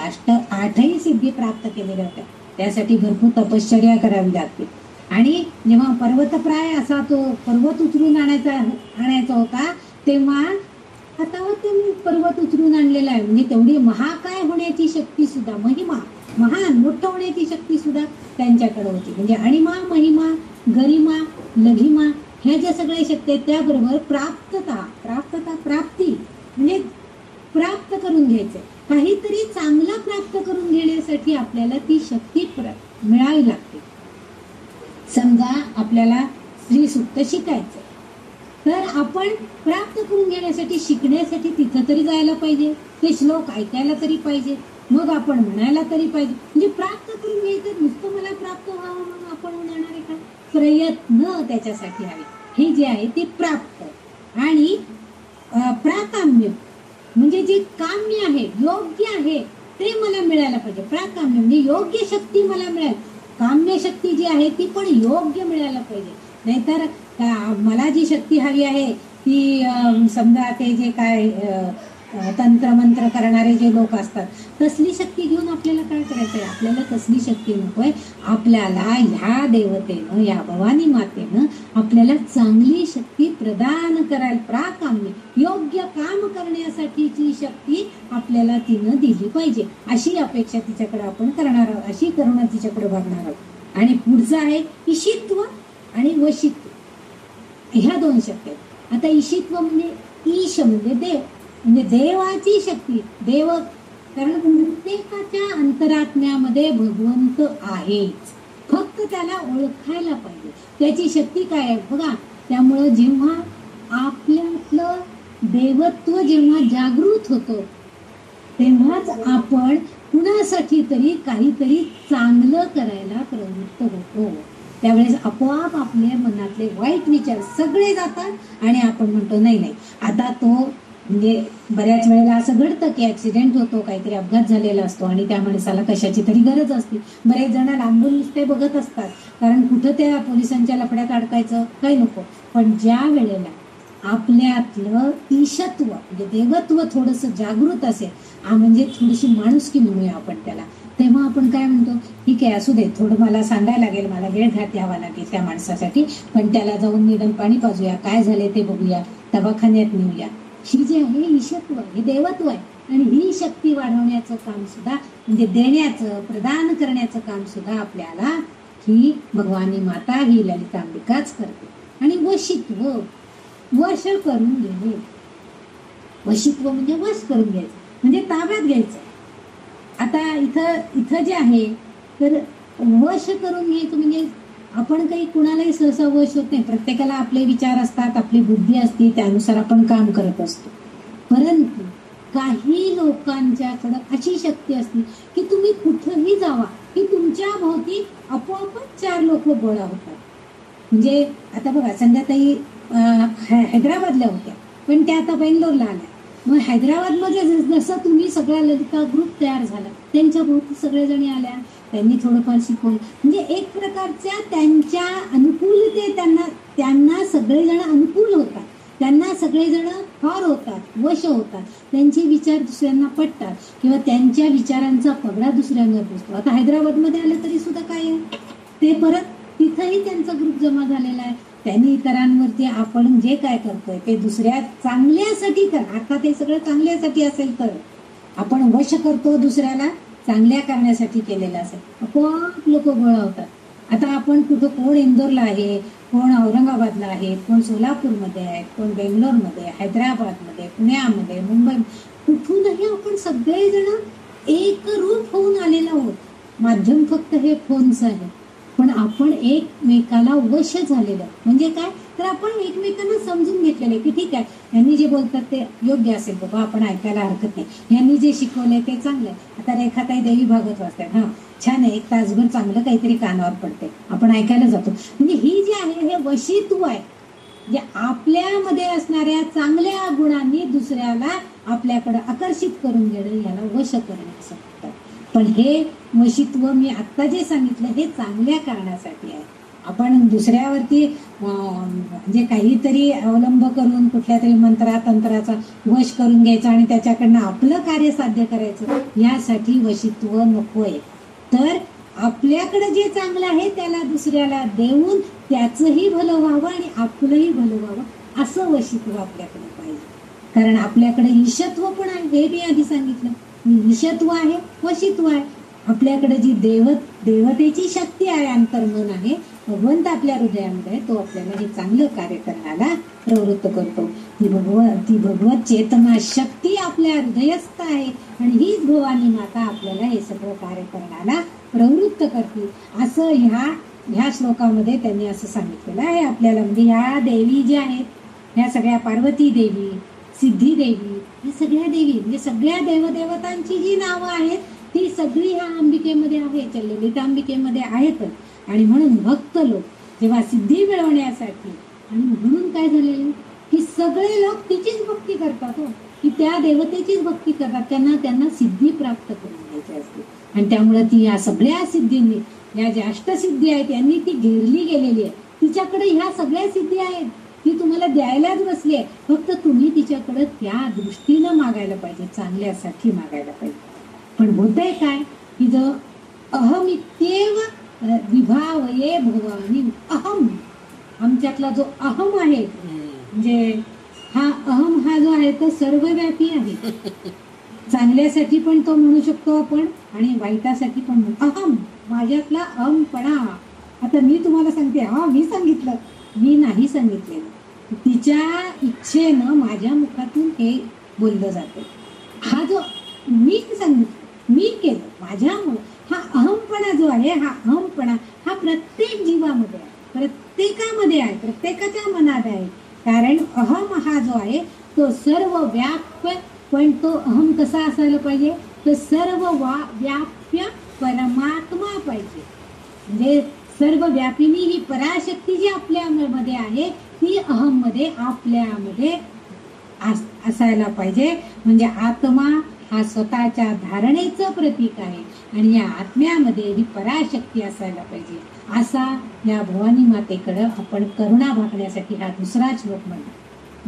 8ही सिद्धी प्राप्त केलेल्या होत्या. त्यासाठी भरपूर तपश्चर्या करावी लागते. आणि जेव्हा पर्वतप्राय असा तो पर्वत उचलून आणायचा होता तेव्हा हातावर त्यांनी पर्वत उचलून आणलेला आहे. म्हणजे तेवढी महाकाय होण्याची शक्ती सुद्धा, महिमा, महान मोठं होण्याची शक्ती सुद्धा त्यांच्याकडे होती. म्हणजे अणिमा, महिमा, गरिमा, लघिमा ह्या ज्या सगळ्या शक्ती आहेत त्याबरोबर प्राप्ती म्हणजे प्राप्त करून घ्यायचं. काहीतरी चांगला प्राप्त करून घेण्यासाठी आपल्याला ती शक्ती मिळावी लागते. समजा आपल्याला श्रीसूक्त शिकायचं तर आपण प्राप्त करून घेण्यासाठी, शिकण्यासाठी तिथं तरी जायला पाहिजे, ते श्लोक ऐकायला तरी पाहिजे, मग आपण म्हणायला तरी पाहिजे. म्हणजे प्राप्त करून घ्यायचं. नुसतं मला प्राप्त व्हावं म्हणून आपण होणार आहे का? प्रयत्न त्याच्यासाठी हवे. हे जे आहे ते प्राप्त. आणि प्राकाम्य म्हणजे जे काम्य आहे, योग्य आहे ते मला मिळायला पाहिजे. प्राकाम्य म्हणजे योग्य शक्ती मला मिळेल. काम्य शक्ती जी आहे ती पण योग्य मिळायला पाहिजे. नाहीतर मला जी शक्ती हवी आहे ती समजा ते जे काय तंत्रमंत्र करणारे जे लोक असतात तसली शक्ती घेऊन आपल्याला काय करायचं आहे? आपल्याला तसली शक्ती नकोय. आपल्याला ह्या देवतेनं, या भवानी मातेनं आपल्याला चांगली शक्ती प्रदान करायला, प्राकाम्य योग्य काम करण्यासाठीची शक्ती आपल्याला तिनं दिली पाहिजे, अशी अपेक्षा तिच्याकडे आपण करणार आहोत, अशी करुणा तिच्याकडे बघणार आहोत. आणि पुढचं आहे इशित्व आणि वशित्व, ह्या 2 शक्ती आहेत. आता इशित्व म्हणजे ईश म्हणजे देव, म्हणजे देवाची शक्ती. देव कारण प्रत्येकाच्या अंतरात्म्यामध्ये भगवंत आहेच, फक्त त्याला ओळखायला पाहिजे. त्याची शक्ती काय आहे बघा. त्यामुळं जेव्हा आपल्यातलं देवत्व जेव्हा जागृत होतो तेव्हाच आपण कुणासाठी तरी काहीतरी चांगलं करायला प्रवृत्त होतो. त्यावेळेस आपोआप आपल्या मनातले वाईट विचार सगळे जातात आणि आपण म्हणतो नाही. आता तो म्हणजे बऱ्याच वेळेला असं घडतं की ऍक्सिडेंट होतो, काहीतरी अपघात झालेला असतो आणि त्या माणसाला कशाची तरी गरज असते. बरेच जण लांबून नुसते बघत असतात, कारण कुठं त्या पोलिसांच्या लफड्यात अडकायचं काही नको. पण ज्या वेळेला आपल्यातलं ईशत्व म्हणजे देवत्व थोडंसं जागृत असेल, म्हणजे थोडीशी माणुसकी म्हणूया आपण त्याला, तेव्हा आपण काय म्हणतो, ठीक आहे असू दे, थोडं मला सांगायला लागेल, मला वेळ द्यावा लागेल त्या माणसासाठी, पण त्याला जाऊन निडम पाणी पाजूया, काय झाले ते बघूया, दवाखान्यात नेऊया. ही जी आहे ईशत्व, हे देवत्व आहे. आणि ही शक्ती वाढवण्याचं काम सुद्धा म्हणजे देण्याचं, प्रदान करण्याचं काम सुद्धा आपल्याला ही भगवानी माता, ही ललितांबिकाच करते. आणि वशित्व, वश करून घेणे. वशित्व म्हणजे वश करून घ्यायचं, म्हणजे ताब्यात घ्यायचं. आता इथं जे आहे तर वश करून घ्यायचं म्हणजे आपण काही कुणालाही सहसा वश होत नाही. प्रत्येकाला आपले विचार असतात, आपली बुद्धी असते, त्यानुसार आपण काम करत असतो. परंतु काही लोकांच्याकडं अशी शक्ती असते की तुम्ही कुठंही जावा की तुमच्या भोवती आपोआपच 4 लोक गोळा होतात. म्हणजे आता बघा, संध्याताई हैदराबादला होत्या, पण त्या आता बेंगलोरला आल्या. मग हैदराबादमध्ये जसं तुम्ही सगळा ललिता ग्रुप तयार झाला, त्यांच्या भोवती सगळेजणी आल्या, त्यांनी थोडंफार शिकवलं. म्हणजे एक प्रकारच्या त्यांच्या अनुकूलते, त्यांना सगळेजण अनुकूल होतात, त्यांना सगळेजण फार होतात, वश होतात, त्यांचे विचार दुसऱ्यांना पटतात किंवा त्यांच्या विचारांचा पगडा दुसऱ्यांवर बसतो. आता हैदराबादमध्ये आलं तरी सुद्धा काय आहे, ते परत तिथंही त्यांचा ग्रुप जमा झालेला आहे. त्यांनी इतरांवरती आपण जे काय करतोय ते दुसऱ्या चांगल्यासाठी कर, अर्थात हे सगळं चांगल्यासाठी असेल तर आपण वश करतो, दुसऱ्याला चांगल्या करण्यासाठी केलेलं असेल, आपोआप लोक गोळा होतात. आता आपण कुठं, कोण इंदोरला आहे, कोण औरंगाबादला आहे, कोण सोलापूरमध्ये आहे, कोण बेंगलोरमध्ये, हैदराबादमध्ये, पुण्यामध्ये, मुंबई, कुठूनही आपण सगळेजण एकरूप होऊन आलेलो आहोत. माध्यम फक्त हे फोनचं आहे, पण आपण एकमेकाला वश झालेलं. म्हणजे काय, तर आपण एकमेकांना समजून घेतलेलं की ठीक आहे, यांनी जे बोलतात ते योग्य असेल बाबा, आपण ऐकायला हरकत नाही, यांनी जे शिकवलंय ते चांगलं आहे. आता रेखाताई देवी भागवत वाचतात, हा छान आहे, 1 तासभर चांगलं काहीतरी कानावर पडते, आपण ऐकायला जातो. म्हणजे ही जी आहे हे वशित्व आहे. म्हणजे आपल्यामध्ये असणाऱ्या चांगल्या गुणांनी दुसऱ्याला आपल्याकडे आकर्षित करून घेणं, याला वश करणे असं म्हणतात. पण हे वशित्व मी आता जे सांगितलं हे चांगल्या कारणासाठी आहे. आपण दुसऱ्यावरती म्हणजे काहीतरी अवलंब करून कुठल्या तरी मंत्रातंत्राचा वश करून घ्यायचा आणि त्याच्याकडनं आपलं कार्य साध्य करायचं, यासाठी वशित्व नकोय. तर आपल्याकडे जे चांगलं आहे त्याला दुसऱ्याला देऊन त्याचंही भलं व्हावं आणि आपलंही भलं व्हावं, असं वशित्व आपल्याकडे पाहिजे. कारण आपल्याकडे ईशत्व पण आहे, हे मी आधी सांगितलं. ईशत्व आहे, वशित्व आहे. आपल्याकडे जी देवतेची शक्ती आहे, अंतर्मन आहे, भगवंत आपल्या हृदयामध्ये, तो आपल्याला हे चांगलं कार्य करण्याला प्रवृत्त करतो. ती भगवत चेतना शक्ती आपल्या हृदयस्थ आहे आणि हीच भवानी माता आपल्याला हे सगळं कार्य करण्याला प्रवृत्त करते. असं ह्या श्लोकामध्ये त्यांनी असं सांगितलेलं आहे आपल्याला. म्हणजे ह्या देवी ज्या आहेत, ह्या सगळ्या पार्वती देवी, सिद्धी देवी, ह्या सगळ्या देवी म्हणजे सगळ्या देवदेवतांची जी नावं आहेत ती सगळी ह्या अंबिकेमध्ये आहेत, ललितांबिकेमध्ये आहेत. आणि म्हणून भक्त लोक जेव्हा सिद्धी मिळवण्यासाठी, आणि म्हणून काय झालेलं की सगळे लोक तिचीच भक्ती करतात, हो, की त्या देवतेचीच भक्ती करतात, त्यांना सिद्धी प्राप्त करून द्यायची असते. आणि त्यामुळे ती या सगळ्या सिद्धींनी, या ज्या अष्टसिद्धी आहेत त्यांनी ती घेरली गेलेली आहे. तिच्याकडे ह्या सगळ्या सिद्धी आहेत, ती तुम्हाला द्यायलाच बसली आहे. फक्त तुम्ही तिच्याकडे त्या दृष्टीनं मागायला पाहिजे, चांगल्यासाठी मागायला पाहिजे. पण होतंय काय की जो अहमित्येव विभावये भवानी, अहम, आमच्यातला जो अहम आहे, म्हणजे हा अहम हा जो आहे तो सर्वव्यापी आहे. चांगल्यासाठी पण तो म्हणू शकतो आपण आणि वाईटासाठी पण अहम, माझ्यातला अहमपणा. आता मी तुम्हाला सांगते, हा मी सांगितलं, मी नाही सांगितलेलं, तिच्या इच्छेनं माझ्या मुखातून हे बोललं जातं. हा जो मी सांगितलं, मी केलं, माझ्यामुळे हा अहमपणा जो आहे, हा अहमपणा हा प्रत्येक जीवामध्ये आहे, प्रत्येकामध्ये आहे, प्रत्येकाच्या मनात आहे. कारण अहम हा जो आहे तो सर्व व्याप्य, पण तो अहम कसा असायला पाहिजे, तो सर्व व्याप्य परमात्मा पाहिजे. म्हणजे सर्व व्यापिनी ही पराशक्ती जी आपल्यामध्ये आहे ती अहम मध्ये आपल्यामध्ये असायला पाहिजे. म्हणजे आत्मा हा स्वतःच्या धारणेचं प्रतीक आहे आणि या आत्म्यामध्ये ही पराशक्ती असायला पाहिजे. असा या भवानी मातेकडं आपण करुणा भागण्यासाठी हा दुसरा श्लोक म्हणतो.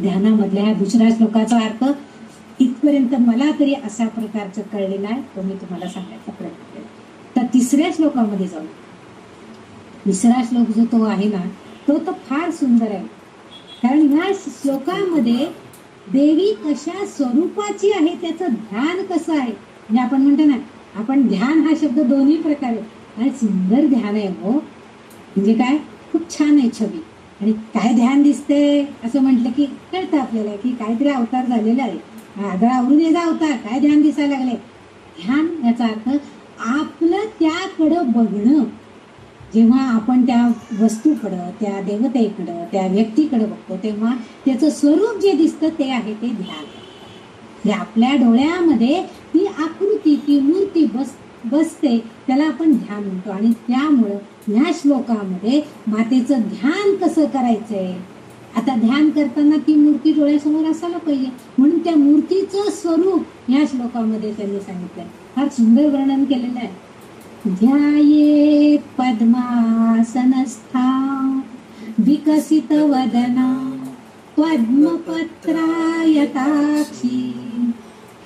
ध्यानामधल्या ह्या दुसऱ्या श्लोकाचा अर्थ इथपर्यंत मला तरी अशा प्रकारचं कळलेला आहे, तो मी तुम्हाला सांगायचा प्रयत्न केला. तर तिसऱ्या श्लोकामध्ये जाऊ. तिसरा श्लोक जो तो आहे ना, तो फार सुंदर आहे. कारण ह्या श्लोकामध्ये देवी कशा स्वरूपाची आहे, त्याचं ध्यान कसं आहे. म्हणजे आपण म्हणतो ना, आपण ध्यान हा शब्द दोन्ही प्रकारे, आणि सुंदर ध्यान आहे हो. म्हणजे काय, खूप छान आहे छबी. आणि काय ध्यान दिसते असं म्हटलं की कळतं आपल्याला की काहीतरी अवतार झालेला आहे. आदळा आवरून याचा अवतार, काय ध्यान दिसायला लागले. ध्यान याचा अर्थ आपलं त्याकडं बघणं. जेव्हा आपण त्या वस्तूकडं, त्या देवतेकडं, त्या व्यक्तीकडे बघतो तेव्हा त्याचं स्वरूप जे दिसतं ते आहे ते ध्यान. आपल्या डोळ्यामध्ये ती आकृती, ती मूर्ती बसते, त्याला आपण ध्यान म्हणतो. आणि त्यामुळं या श्लोकामध्ये मातेचं ध्यान कसं करायचंय. आता ध्यान करताना ती मूर्ती डोळ्यासमोर असायला पाहिजे, म्हणून त्या मूर्तीचं स्वरूप या श्लोकामध्ये त्यांनी सांगितलंय. फार सुंदर वर्णन केलेलं आहे. ध्याये पद्मासनस्था विकसित वदना पद्मपत्रायताक्षी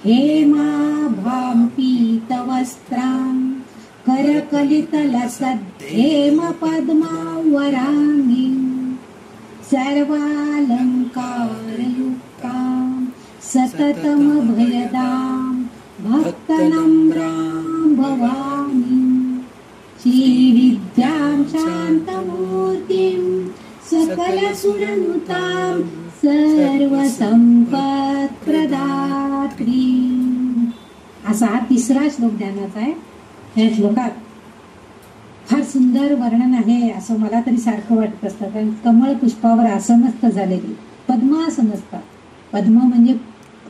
हेमाभां पीतवस्त्रां करकलितलसद्धेम पद्मावरांगीं सर्वालंकारयुक्तां सततमभयदां भक्तनम्रां भवानी श्रीविद्यां शान्तमूर्तिं सकलसुरनुतां सर्वसंपत्प्रदात्री. असा हा तिसरा श्लोक ध्यानाचा आहे. या श्लोकात फार सुंदर सुंदर वर्णन आहे असं मला तरी सारखं वाटत असतं. कारण कमळ पुष्पावर आसनस्थ झालेली पद्मासन असतात. पद्म म्हणजे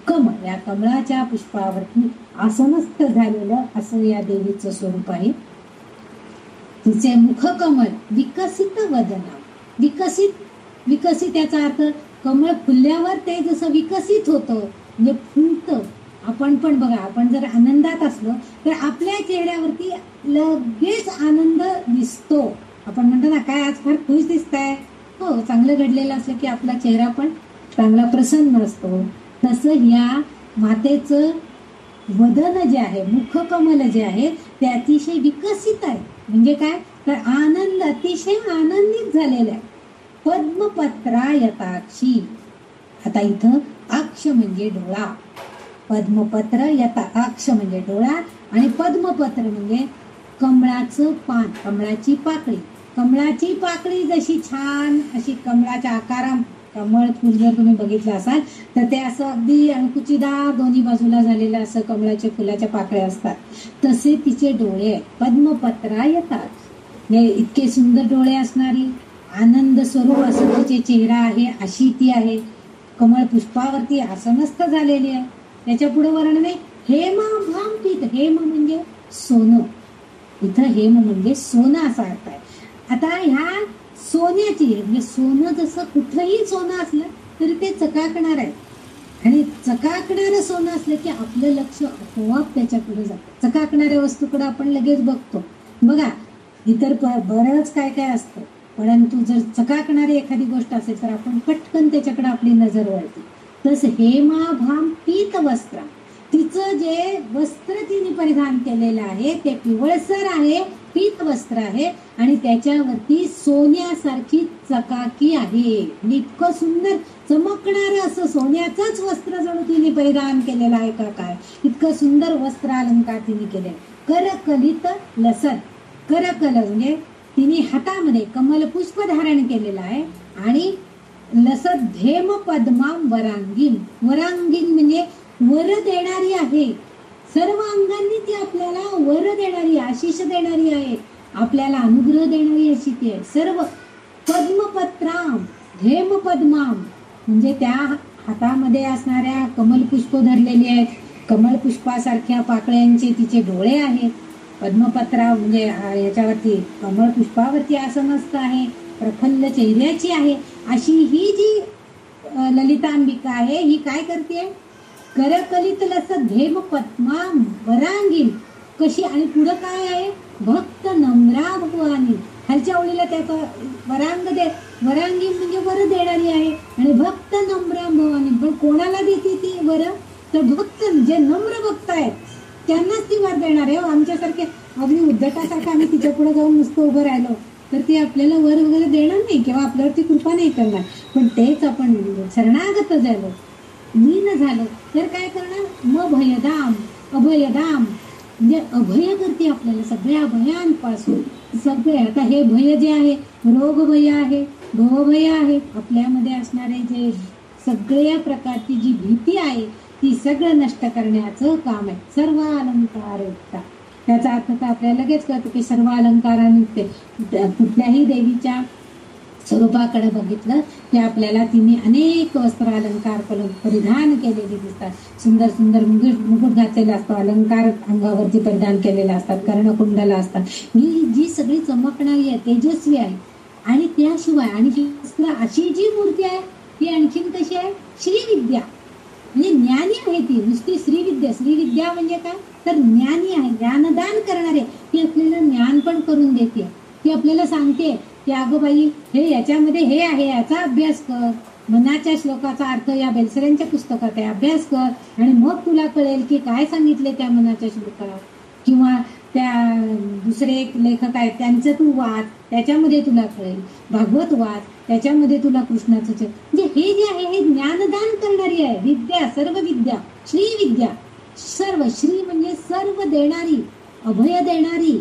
कमळ, या कमळाच्या पुष्पावरती आसनस्थ झालेलं असं या देवीचं स्वरूप आहे. तिचे मुखकमळ विकसित वदना. विकसित याचा अर्थ कमळ फुलल्यावर ते जसं विकसित होतं म्हणजे फुलतं. आपण पण बघा, आपण जर आनंदात असलो तर आपल्या चेहऱ्यावरती लगेच आनंद दिसतो. आपण म्हणतो ना, काय आज फार खुश दिसताय. हो, चांगलं घडलेलं असलं की आपला चेहरा पण चांगला प्रसन्न असतो. तसं या मातेचं वदन जे आहे, मुखकमल जे आहे ते अतिशय विकसित आहे. म्हणजे काय तर आनंद, अतिशय आनंदित झालेला आहे. पद्मपत्रायताक्षी. आता इथं अक्ष म्हणजे डोळा. पद्मपत्र यथा अक्ष म्हणजे डोळा आणि पद्मपत्र म्हणजे कमळाचं पान, कमळाची पाकळी. कमळाची पाकळी जशी छान अशी कमळाच्या आकारात, कमळ फुल जर तुम्ही बघितलं असाल तर ते असं अगदी अंकुचीदार दोन्ही बाजूला झालेलं असं कमळाच्या फुलाच्या पाकळ्या असतात. तसे तिचे डोळे आहेत. पद्मपत्रायताक्ष, इतके सुंदर डोळे असणारी, आनंद स्वरूप असं तिचे चेहरा आहे, अशी ती आहे. कमळ पुष्पावरती आसनस्थ झालेली आहे. त्याच्या पुढे वर्णन आहे हेमा भाम पीत. हेम म्हणजे सोनं. इथं हेम म्हणजे सोनं असा अर्थ आहे. आता ह्या सोन्याची, म्हणजे सोनं जसं कुठलंही सोनं असलं तरी ते चकाकणार आहे. आणि चकाकणारं सोनं असलं की आपलं लक्ष आपोआप त्याच्याकडे जातं. चकाकणाऱ्या वस्तूकडे आपण लगेच बघतो. बघा, इतर बरंच काय काय असतं, परंतु जर चकाकणारी एखादी गोष्ट असेल तर आपण पटकन त्याच्याकडे आपली नजर वळते. तसं हेमा भाम पीत वस्त्र. तिचं जे वस्त्र तिने परिधान केलेलं आहे ते पिवळसर आहे, पीत वस्त्र आहे आणि त्याच्यावरती सोन्यासारखी चकाकी आहे. इतकं सुंदर चमकणारं असं सोन्याचंच वस्त्र जणू तिने परिधान केलेलं आहे का काय. इतकं सुंदर वस्त्र अलंकार तिने केले. करकलित लसत. करकल म्हणजे तिने हातामध्ये कमल पुष्प धारण केलेलं आहे. आणि लसत धेम पद्माम वरांगीम. वरांगीम म्हणजे वर देणारी आहे. सर्व अंगांनी ती आपल्याला वर देणारी, आशिष देणारी आहे, आपल्याला अनुग्रह देणारी अशी ती आहे. सर्व पद्मपत्राम धेम पद्माम म्हणजे त्या हातामध्ये असणाऱ्या कमल पुष्प धरलेली आहेत. कमल पुष्पासारख्या पाकळ्यांचे तिचे डोळे आहेत. पद्मपत्रा म्हणजे याच्यावरती कमळ पुष्पावरती आसनस्थ आहे, प्रफुल्ल चेहऱ्याची आहे. अशी ही जी ललितांबिका आहे ही काय करते, करकलित लसत धेम पद्माम वरांगीम. कशी, आणि पुढं काय आहे, भक्त नम्रा भगवानी. खालच्या ओळीला त्याचा वरांगीम म्हणजे वर देणारी आहे. आणि भक्त नम्रा भवानी, पण कोणाला देते ती वर, तर भक्त जे नम्र भक्त आहेत त्यांनाच ती वर देणार आहे. आमच्यासारखे अगदी उद्धटासारखं आम्ही तिच्या पुढे जाऊन नुसतं उभं राहिलो तर ती आपल्याला वर वगैरे देणार नाही किंवा आपल्यावरती कृपा नाही करणार. पण तेच आपण शरणागत झालो, लीन झालो तर काय करणार, म भयदाम अभयदाम म्हणजे अभय करते आपल्याला सगळ्या भयांपासून. सगळे आता हे भय जे आहे, रोग भय आहे, भवभय आहे, आपल्यामध्ये असणारे जे सगळ्या प्रकारची जी भीती आहे ती सगळं नष्ट करण्याचं काम आहे. सर्व अलंकार युक्ता. त्याचा अर्थ तर आपल्याला लगेच कळतं की सर्व अलंकारांयुक्त. कुठल्याही देवीच्या स्वरूपाकडे बघितलं की आपल्याला तिने अनेक वस्त्र अलंकार परिधान केलेले दिसतात. सुंदर सुंदर मुकुट घातलेला असतो, अलंकार अंगावरती परिधान केलेला असतात, कर्णकुंडला असतात. ही जी सगळी चमकणारी आहे, तेजस्वी आहे. आणि त्याशिवाय आणि अशी जी मूर्ती आहे ती आणखीन कशी आहे, श्रीविद्या म्हणजे ज्ञानी आहे. ती नुसती श्रीविद्या. श्रीविद्या म्हणजे काय, तर ज्ञानी आहे, ज्ञानदान करणारे. ती आपल्याला ज्ञान पण करून देते. ती आपल्याला सांगते की अगं बाई, हे याच्यामध्ये हे आहे, याचा अभ्यास कर. मनाच्या श्लोकाचा अर्थ या बेलसऱ्यांच्या पुस्तकात आहे, अभ्यास कर आणि मग तुला कळेल की काय सांगितले त्या मनाच्या श्लोकात. किंवा त्या दुसरे एक लेखक आहेत त्यांचं तू वाच, त्याच्यामध्ये तुला कळेल. भागवत वाच, त्याच्यामध्ये तुला कृष्णाचं म्हणजे हे जे आहे हे ज्ञानदान करणारी आहे विद्या. सर्व विद्या, श्रीविद्या. सर्व श्री म्हणजे सर्व देणारी, अभय देणारी,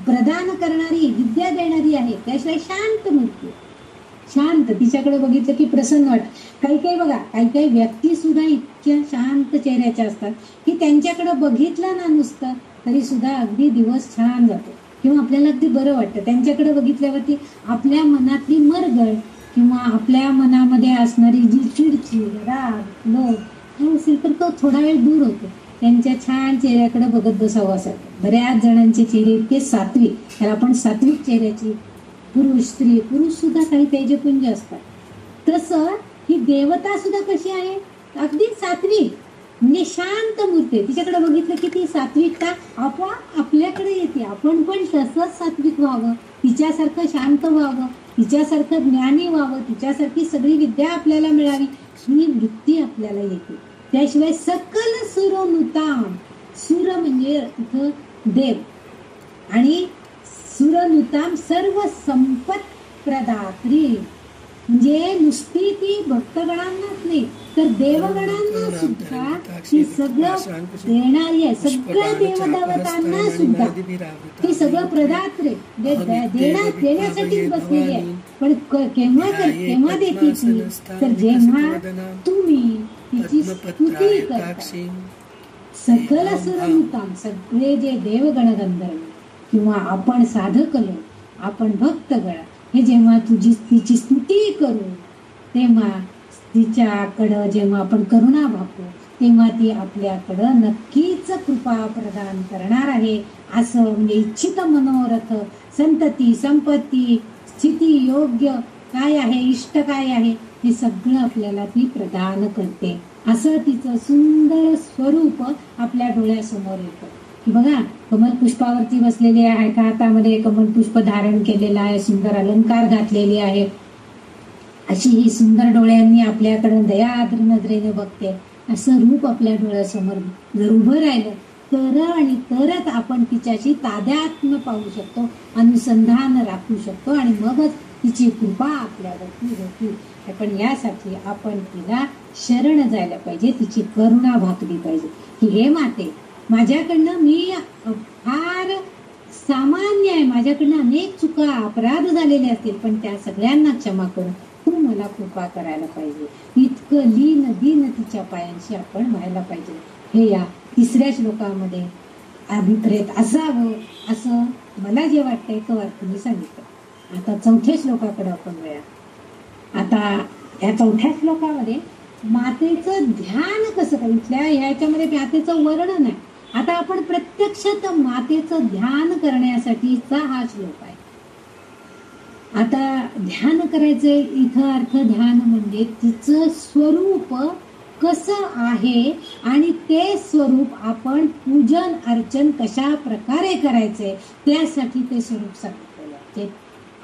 प्रदान करणारी, विद्या देणारी आहे. त्याशिवाय शांत मूर्ती, शांत. तिच्याकडे बघितलं की प्रसन्न वाटत. काही काही बघा, काही काही व्यक्ती सुद्धा इतक्या शांत चेहऱ्याच्या असतात की त्यांच्याकडे बघितलं ना नुसतं तरी सुद्धा अगदी दिवस छान जातो. किंवा आपल्याला अगदी बरं वाटतं. त्यांच्याकडे बघितल्यावरती आपल्या मनातली मरगळ किंवा आपल्या मनामध्ये असणारी जी चिडचिड, राग, लोभ असेल तर तो थोडा वेळ दूर होतो. त्यांच्या छान चेहऱ्याकडे बघत बसावं असं. बऱ्याच जणांचे चेहरे इतके सात्विक, त्याला आपण सात्विक चेहऱ्याची पुरुष सुद्धा काही तेजपुंज असतात. तसं ही देवता सुद्धा कशी आहे, अगदी सात्विक, म्हणजे शांत मूर्ती. तिच्याकडे बघितलं की ती सात्विकता आपोआप आपल्याकडे येते. आपण पण तसंच सात्विक व्हावं, तिच्यासारखं शांत व्हावं, तिच्यासारखं ज्ञानी व्हावं, तिच्यासारखी सगळी विद्या आपल्याला मिळावी, ही वृत्ती आपल्याला येते. त्याशिवाय सकल सुरनुताम, सुर म्हणजे इथं देव, आणि सुरनुताम सर्व संपत प्रदात्री, म्हणजे नुसती ती भक्तगणांनाच नाही तर देवगणांना सुद्धा ती सगळं देणारी आहे. सगळ्या देवदेवतांना सुद्धा ती सगळं प्रदात्रे देण्यासाठीच बसलेली आहे. पण केव्हा देते ती, तर जेव्हा तुम्ही तिची स्तुती करता. सकल सुरनुताम, सगळे जे देवगण गंधर्व किंवा आपण साधक लोक, आपण भक्तगण, हे जेव्हा तिची स्तुती करू तेव्हा तिच्याकडं जेव्हा आपण करुणा भागतो तेव्हा ती आपल्याकडं नक्कीच कृपा प्रदान करणार आहे. असं म्हणजे इच्छित मनोरथ, संतती, संपत्ती, स्थिती, योग्य काय आहे, इष्ट काय आहे, हे सगळं आपल्याला ती प्रदान करते. असं तिचं सुंदर स्वरूप आपल्या डोळ्यासमोर येतं. की बघा, कमल पुष्पावरती बसलेले आहे, एका हातामध्ये कमल पुष्प धारण केलेलं आहे, सुंदर अलंकार घातलेले आहे, अशी ही सुंदर डोळ्यांनी आपल्याकडे दयाद्र नजरेने बघते. असं रूप आपल्या डोळ्यासमोर जर उभं राहिलं तरच आपण तिच्याशी तादात्म्य पाहू शकतो, अनुसंधान राखू शकतो, आणि मगच तिची कृपा आपल्यावरती होती. पण यासाठी आपण तिला शरण जायला पाहिजे, तिची करुणा भागली पाहिजे की हे माते, माझ्याकडनं मी फार सामान्य आहे, माझ्याकडनं अनेक चुका अपराध झालेले असतील, पण त्या सगळ्यांना क्षमा करून तू मला कृपा करायला पाहिजे. इतकं लीन दीन तिच्या पायांशी आपण व्हायला पाहिजे. हे या तिसऱ्या श्लोकामध्ये अभिप्रेत असावं असं मला जे वाटतंय तो अर्थ मी सांगितलं. आता चौथ्या श्लोकाकडे आपण वळूया. आता या चौथ्या श्लोकामध्ये मातेचं ध्यान कसं करायचं, ह्याच्यामध्ये मातेचं वर्णन आहे. आता आपण प्रत्यक्षात मातेचं ध्यान करण्यासाठीचा हा श्लोक आहे. आता ध्यान करायचंय, इथं अर्थ ध्यान म्हणजे तिचं स्वरूप कसं आहे आणि ते स्वरूप आपण पूजन अर्चन कशा प्रकारे करायचंय त्यासाठी ते स्वरूप सांगितलेलं आहे.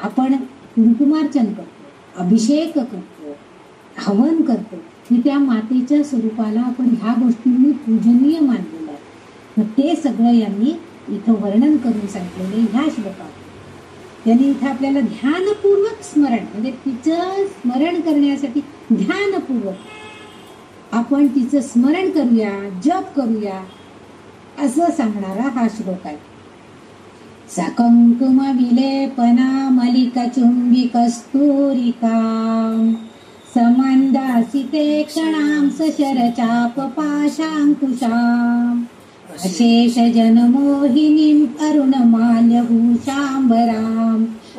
आपण कुंकुमार्चन करतो, अभिषेक करतो, हवन करतो, त्या मातेच्या स्वरूपाला आपण ह्या गोष्टींनी पूजनीय मानलेलं आहे. मग ते सगळं यांनी इथं वर्णन करून सांगितलेले ह्या श्लोकात. त्यांनी इथं आपल्याला ध्यानपूर्वक स्मरण, म्हणजे तिचं स्मरण करण्यासाठी ध्यानपूर्वक आपण तिचं स्मरण करूया, जप करूया असं सांगणारा हा श्लोक आहे. सकंकुम विलेपना मलिक चुंबी कस्तूरिका समंदासिते क्षणां सशरचाप पाशांकुशाम् अशेष जनमोहिनीं अरुणमाल्यभूषाम्बरां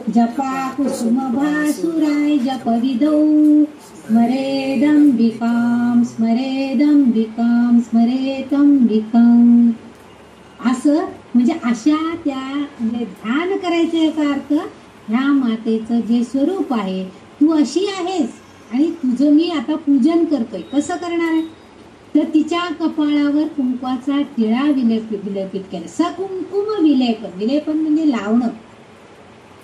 जपा कुसुम भासुराय जपविधौ स्मरेदंबिकां स्मरेदंबिकां स्मरेदंबिकां. असं म्हणजे अशा त्या म्हणजे ध्यान करायचं याचा अर्थ ह्या मातेचं जे स्वरूप आहे, तू अशी आहेस आणि तुझं मी आता पूजन करतोय. कसं करणार आहे तर तिच्या कपाळावर कुंकवाचा टिळा विलेपित केला. सकुंकुम विलेपन, विलेपन म्हणजे लावणं,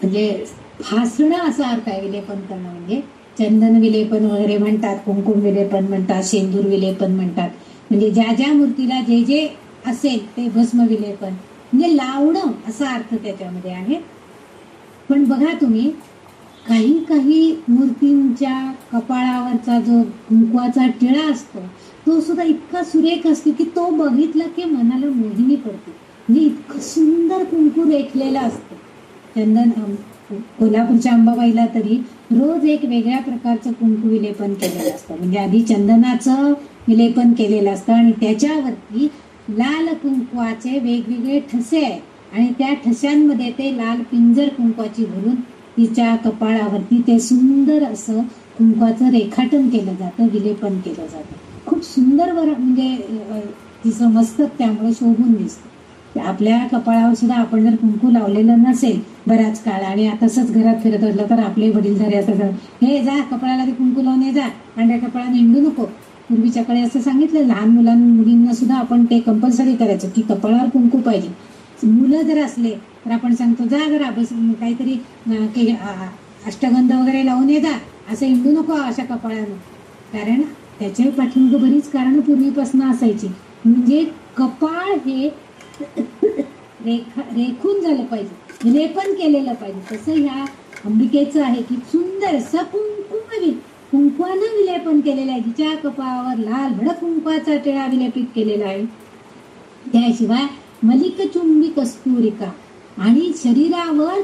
म्हणजे फासणं असा अर्थ आहे. विलेपन करणं म्हणजे चंदन विलेपन वगैरे म्हणतात, कुंकुम विलेपन म्हणतात, शेंदूर विलेपन म्हणतात. म्हणजे ज्या ज्या मूर्तीला जे जे असेल ते भस्म विलेपन म्हणजे लावणं असा अर्थ त्याच्यामध्ये आहे. पण बघा तुम्ही, काही काही मूर्तींच्या कपाळावरचा जो कुंकवाचा टिळा असतो तो सुद्धा इतका सुरेख असतो की तो बघितला की मनाला मोहिनी पडते. म्हणजे इतकं सुंदर कुंकू रेखलेलं असतं. चंदन कोल्हापूरच्या अंबाबाईला तरी रोज एक वेगळ्या प्रकारचं कुंकू विलेपन केलेलं असतं. म्हणजे आधी चंदनाचं विलेपन केलेलं असतं आणि त्याच्यावरती लाल कुंकवाचे वेगवेगळे ठसे आहेत आणि त्या ठशांमध्ये ते लाल पिंजर कुंकवाची भरून तिच्या कपाळावरती ते सुंदर असं कुंकवाचं रेखाटन केलं जातं, विलेपन केलं जातं. खूप सुंदर म्हणजे तिचं मस्तक त्यामुळे शोभून दिसतं. आपल्या कपाळावर सुद्धा आपण जर कुंकू लावलेलं नसेल बराच काळ आणि तसंच घरात फिरत असलं तर आपले वडीलधारे असं हे जा कपाळाला ते कुंकू लावून ये, जा पांढऱ्या कपाळाने हिंडू नको. पूर्वीच्या काळी असं सांगितलं, लहान मुलींना सुद्धा आपण ते कंपल्सरी करायचं की कपाळावर कुंकू पाहिजे. मुलं जर असले तर आपण सांगतो जा जरा बस काहीतरी अष्टगंध वगैरे लावून ये, जा असं हिंडू नको अशा कपाळानं. कारण त्याच्या पाठीमागे बरीच कारणं पूर्वीपासून असायची. म्हणजे कपाळ हे रेखून झालं पाहिजे, लेपन केलेलं पाहिजे. तसं ह्या अंबिकेचं आहे की सुंदर कुंकवानं विलेपन केलेलं आहे. जिच्या कपाळावर लाल भडक कुंकवाचा टिळा विलेपित केलेला आहे. त्याशिवाय मलिकचुंबी कस्तुरिका आणि शरीरावर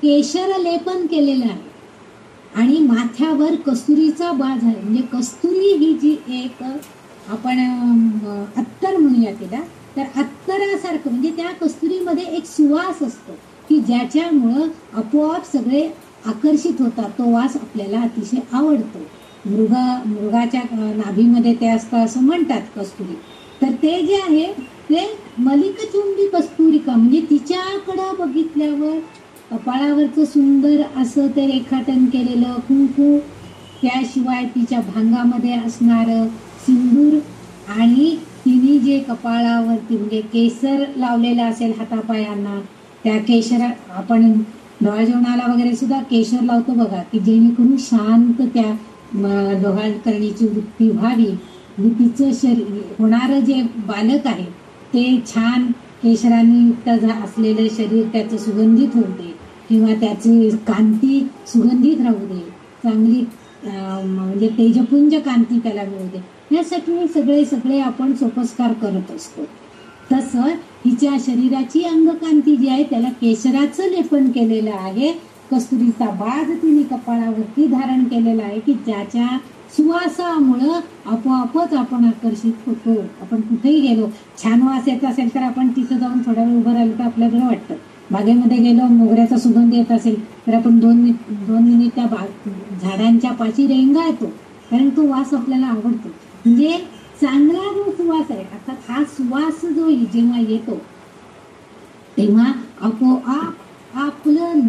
केशर लेपन केलेलं आहे आणि माथ्यावर कस्तुरीचा बाज आहे. म्हणजे कस्तुरी ही जी एक आपण अत्तर म्हणूया तिला, तर अत्तरासारखं म्हणजे त्या कस्तुरीमध्ये एक सुवास असतो की ज्याच्यामुळं आपोआप सगळे आकर्षित होतात. तो वास आपल्याला अतिशय आवडतो. मृगाच्या नाभीमध्ये ते असतं असं म्हणतात कस्तुरी. तर ते जे आहे ते मलिकचुंबी कस्तुरिका म्हणजे तिच्याकडं बघितल्यावर कपाळावरचं सुंदर असं ते रेखाटन केलेलं कुंकू, त्याशिवाय तिच्या भांगामध्ये असणारं सिंदूर आणि तिने जे कपाळावरती म्हणजे केसर लावलेलं असेल हातापायांना, त्या केशर आपण डोहाळ जेवणाला वगैरे सुद्धा केशर लावतो बघा, की जेणेकरून शांत त्या डोहाळ करण्याची वृत्ती व्हावी. आणि तिचं शरीर होणारं जे बालक आहे ते छान केशरांनी युक्त असलेलं शरीर त्याचं सुगंधित होऊ दे किंवा त्याची कांती सुगंधित राहू दे, चांगली म्हणजे तेजपुंज कांती त्याला मिळू दे, यासाठी सगळे आपण सोपस्कार करत असतो. तसं हिच्या शरीराची अंगकांती जी आहे त्याला केशराचं लेपन केलेलं आहे. कस्तुरीचा बाज तिने कपाळावरती धारण केलेला आहे की ज्याच्या सुवासामुळं आपोआपच आपण आकर्षित होतो. आपण कुठेही गेलो, छान वास येत असेल तर आपण तिथं जाऊन थोडा वेळ उभं राहिलो तर आपल्याला बरं वाटतं. बागेमध्ये गेलो, मोगऱ्याचा सुगंध येत असेल तर आपण दोन मिनिट त्या झाडांच्या पाशी रेंगाळतो, कारण तो वास आपल्याला आवडतो. म्हणजे चांगला जो सुवास आहे, अर्थात हा सुवास जो जेव्हा येतो तेव्हा आपोआप आपलं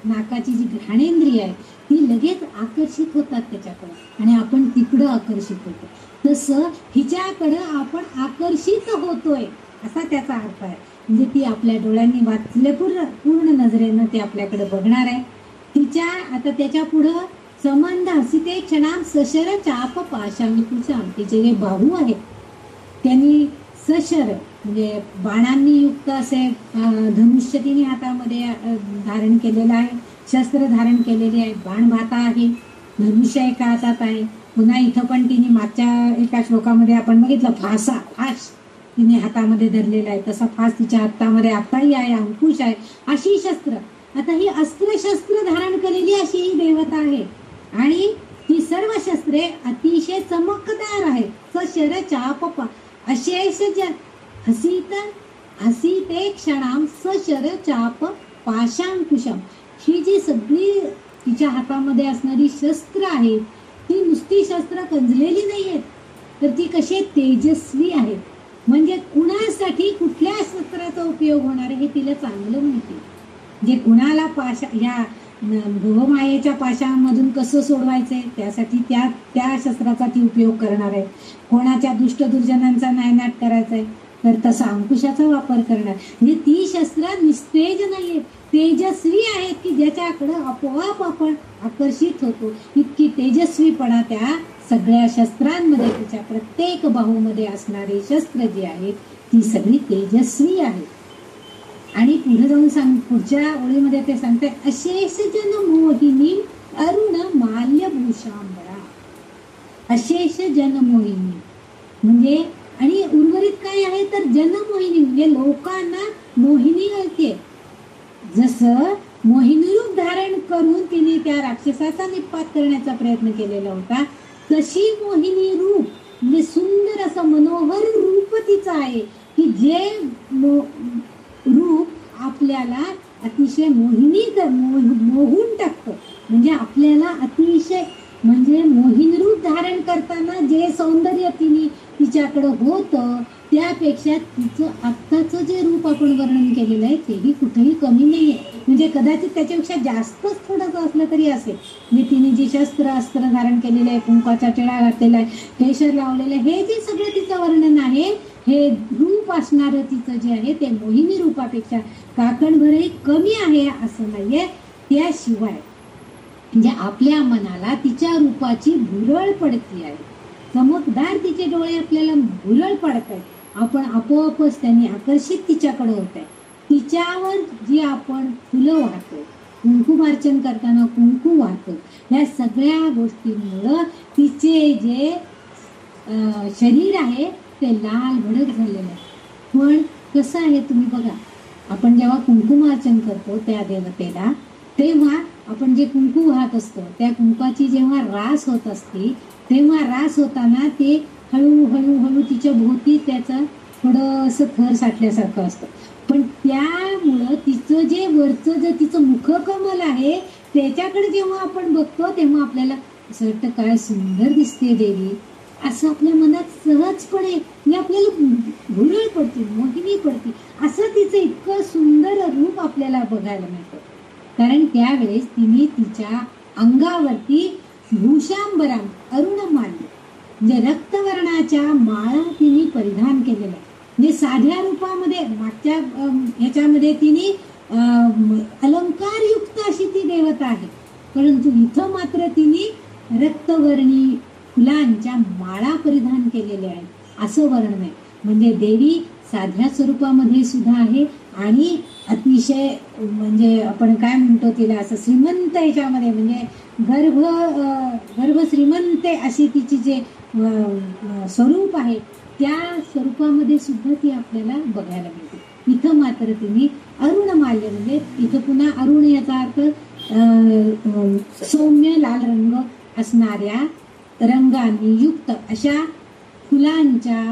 नाकाची जी घ्राणेंद्रिय आहे ती लगेच आकर्षित होतात त्याच्याकडे आणि आपण तिकडं आकर्षित होतो. तसं हिच्याकडं आपण आकर्षित होतोय असा त्याचा अर्थ आहे. म्हणजे ती आपल्या डोळ्यांनी वाचले पूर्ण नजरेनं ते आपल्याकडे बघणार आहे. तिच्या आता त्याच्या पुढं संबंध हसिते क्षणाम सशर चाप पाशांकुशाम, तिचे जे बाहू आहेत त्यांनी सशर म्हणजे बाणांनी युक्त असे धनुष्य तिने हातामध्ये धारण केलेलं आहे, शस्त्र धारण केलेले आहे, बाण भाता आहे, धनुष्य एका हातात आहे. पुन्हा इथं पण तिने मागच्या एका श्लोकामध्ये आपण बघितलं फास तिने हातामध्ये धरलेला आहे, तसा फास तिच्या हातामध्ये आताही आहे, अंकुश आहे, अशी शस्त्र. आता ही अस्त्रशस्त्र धारण केलेली अशी ही देवता आहे आणि ही सर्व शस्त्रे अतिशय चमकदार आहेत. सशर चाप अशेष हसीते क्षणाम सशर चाप पाशांकुशम, ही जी सगळी तिच्या हातामध्ये असणारी शस्त्र आहेत ती नुसती शस्त्र कंजलेली नाही आहेत, तर ती कशी तेजस्वी आहेत. म्हणजे कुणासाठी कुठल्या शस्त्राचा उपयोग होणार हे तिला चांगलं माहिती. म्हणजे कुणाला ह्या भवमायेच्या पाशांमधून कसं सोडवायचंय त्यासाठी त्या शस्त्राचा ती उपयोग करणार आहे. कोणाच्या दुष्ट दुर्जनांचा नायनाट करायचा आहे तर तसा अंकुशाचा वापर करणार. म्हणजे ती शस्त्र निस्तेज नाहीये, तेजस्वी आहेत की ज्याच्याकडं आपोआप आपण आकर्षित होतो. इतकी तेजस्वीपणा त्या सगळ्या शस्त्रांमध्ये, तिच्या प्रत्येक बाहूमध्ये असणारी शस्त्र जी आहेत ती सगळी तेजस्वी आहेत. आणि पुढे जाऊन पुढच्या ओळीमध्ये ते सांगते अशेष जन मोहिनी अरुण माल्यभूषांबरा. अशेष जन मोहिनी म्हणजे आणि उर्वरित काय आहे तर जनमोहिनी म्हणजे लोकांना मोहिनी करते. जसं मोहिनी रूप धारण करून तिने त्या राक्षसाचा निपात करण्याचा प्रयत्न केलेला होता, तशी मोहिनी रूप म्हणजे सुंदर असं मनोहर रूप तिचं आहे की जे रूप आपल्याला अतिशय मोहून टाकतं. म्हणजे आपल्याला अतिशय म्हणजे मोहीन रूप धारण करताना जे सौंदर्य तिच्याकडं होतं त्यापेक्षा तिचं आत्ताचं जे रूप आपण वर्णन केलेलं आहे तेही कुठेही कमी नाहीये. म्हणजे कदाचित त्याच्यापेक्षा जास्तच थोडंसं असलं तरी असेल. म्हणजे तिने जी अस्त्र धारण केलेलं आहे, कुंकाचा टिळा घातलेला आहे, केशर लावलेलं आहे, हे जे सगळं तिचं वर्णन आहे, हे रूप असणारं तिचं जे आहे ते मोहिनी रूपापेक्षा काकणभरही कमी आहे असं नाहीये. त्याशिवाय म्हणजे आपल्या मनाला तिच्या रूपाची भुरळ पडती आहे. चमकदार तिचे डोळे आपल्याला भुरळ पडत आहेत. आपण आपोआपच त्यांनी आकर्षित तिच्याकडे होत आहे. तिच्यावर जी आपण फुलं वाहतो, कुंकुमार्चन करताना कुंकू वाहतो, या सगळ्या गोष्टींमुळं तिचे जे शरीर आहे ते लाल भडक झालेलं आहे. पण कसं आहे तुम्ही बघा, आपण जेव्हा कुंकुमार्चन करतो त्या देवतेला, तेव्हा आपण जे कुंकू वाहत असतो त्या कुंकाची जेव्हा रास होत असते तेव्हा रास होताना ते हळूहळू तिच्या भोवती त्याचं थोडंसं थर साठल्यासारखं असतं. पण त्यामुळं तिचं जे वरचं जे तिचं मुखकमल आहे त्याच्याकडे जेव्हा आपण बघतो तेव्हा आपल्याला असं वाटतं काय सुंदर दिसते देवी, असं आपल्या मनात सहजपणे म्हणजे आपल्याला भुरळ पडते, मोहिनी पडते. असं तिचं इतकं सुंदर रूप आपल्याला बघायला मिळतं. कारण त्यावेळेस तिने तिच्या अंगावरती भूषांबराम अरुणमाल्य म्हणजे रक्तवर्णाच्या माळा तिने परिधान केलेल्या. म्हणजे साध्या रूपामध्ये मागच्या ह्याच्यामध्ये तिने अलंकारयुक्त अशी ती देवता आहे, परंतु इथं मात्र तिने रक्तवर्णी फुलांच्या माळा परिधान केलेल्या आहेत असं वर्णन आहे. म्हणजे देवी साध्या स्वरूपामध्ये सुद्धा आहे आणि अतिशय म्हणजे आपण काय म्हणतो तिला असं श्रीमंत ह्याच्यामध्ये म्हणजे गर्भ श्रीमंत अशी तिची जे स्वरूप आहे त्या स्वरूपामध्ये सुद्धा ती आपल्याला बघायला मिळते. इथं मात्र तिने अरुणमाल्य म्हणजे इथं पुन्हा अरुण याचा अर्थ सौम्य लाल रंग असणाऱ्या रंगांनी युक्त अशा फुलांच्या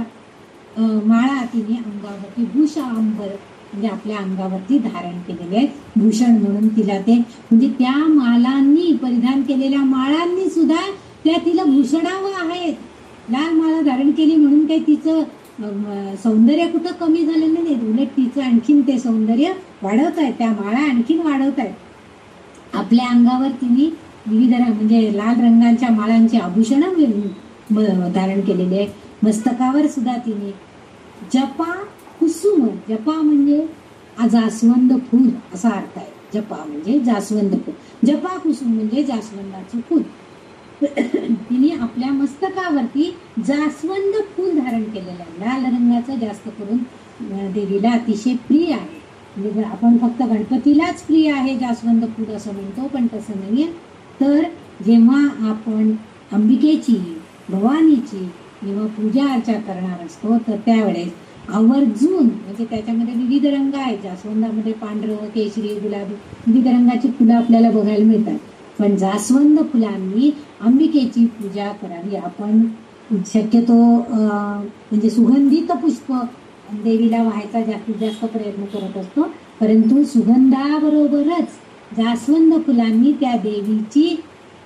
माळा तिने अंगावरती भूषांबर म्हणजे आपल्या अंगावरती धारण केलेले आहे. भूषण म्हणून तिला ते म्हणजे त्या मालांनी परिधान केलेल्या माळांनी सुद्धा त्या तिला भूषणावं आहेत. लाल माळा धारण केली म्हणून काही तिचं सौंदर्य कुठं कमी झालेलं नाही, उलट तिचं आणखीन ते सौंदर्य वाढवत आहेत, त्या माळा आणखीन वाढवत आहेत. आपल्या अंगावर तिने विविध म्हणजे लाल रंगाच्या माळांची आभूषणं धारण केलेली आहे. मस्तकावर सुद्धा तिने जपा कुसुम, जपा म्हणजे जास्वंद फूल असा अर्थ आहे. जपा म्हणजे जास्वंद फूल, जपा कुसुम म्हणजे जास्वंदाचं फूल. तिने आपल्या मस्तकावरती जास्वंद फूल धारण केलेलं आहे. लाल रंगाचं जास्त करून देवीला अतिशय प्रिय आहे. म्हणजे आपण फक्त गणपतीलाच प्रिय आहे जास्वंद फूल असं म्हणतो, पण तसं नाहीये. तर जेव्हा आपण अंबिकेची भवानीची जेव्हा पूजा अर्चा करणार असतो तर त्यावेळेस आवर्जून म्हणजे त्याच्यामध्ये विविध रंग आहेत. जास्वंदामध्ये पांढरं, केशरी, गुलाबी विविध रंगाची फुलं आपल्याला बघायला मिळतात. पण जास्वंद फुलांनी अंबिकेची पूजा करावी. आपण शक्यतो म्हणजे सुगंधित पुष्प देवीला व्हायचा जास्तीत जास्त प्रयत्न करत असतो, परंतु सुगंधाबरोबरच जास्वंद फुलांनी त्या देवीची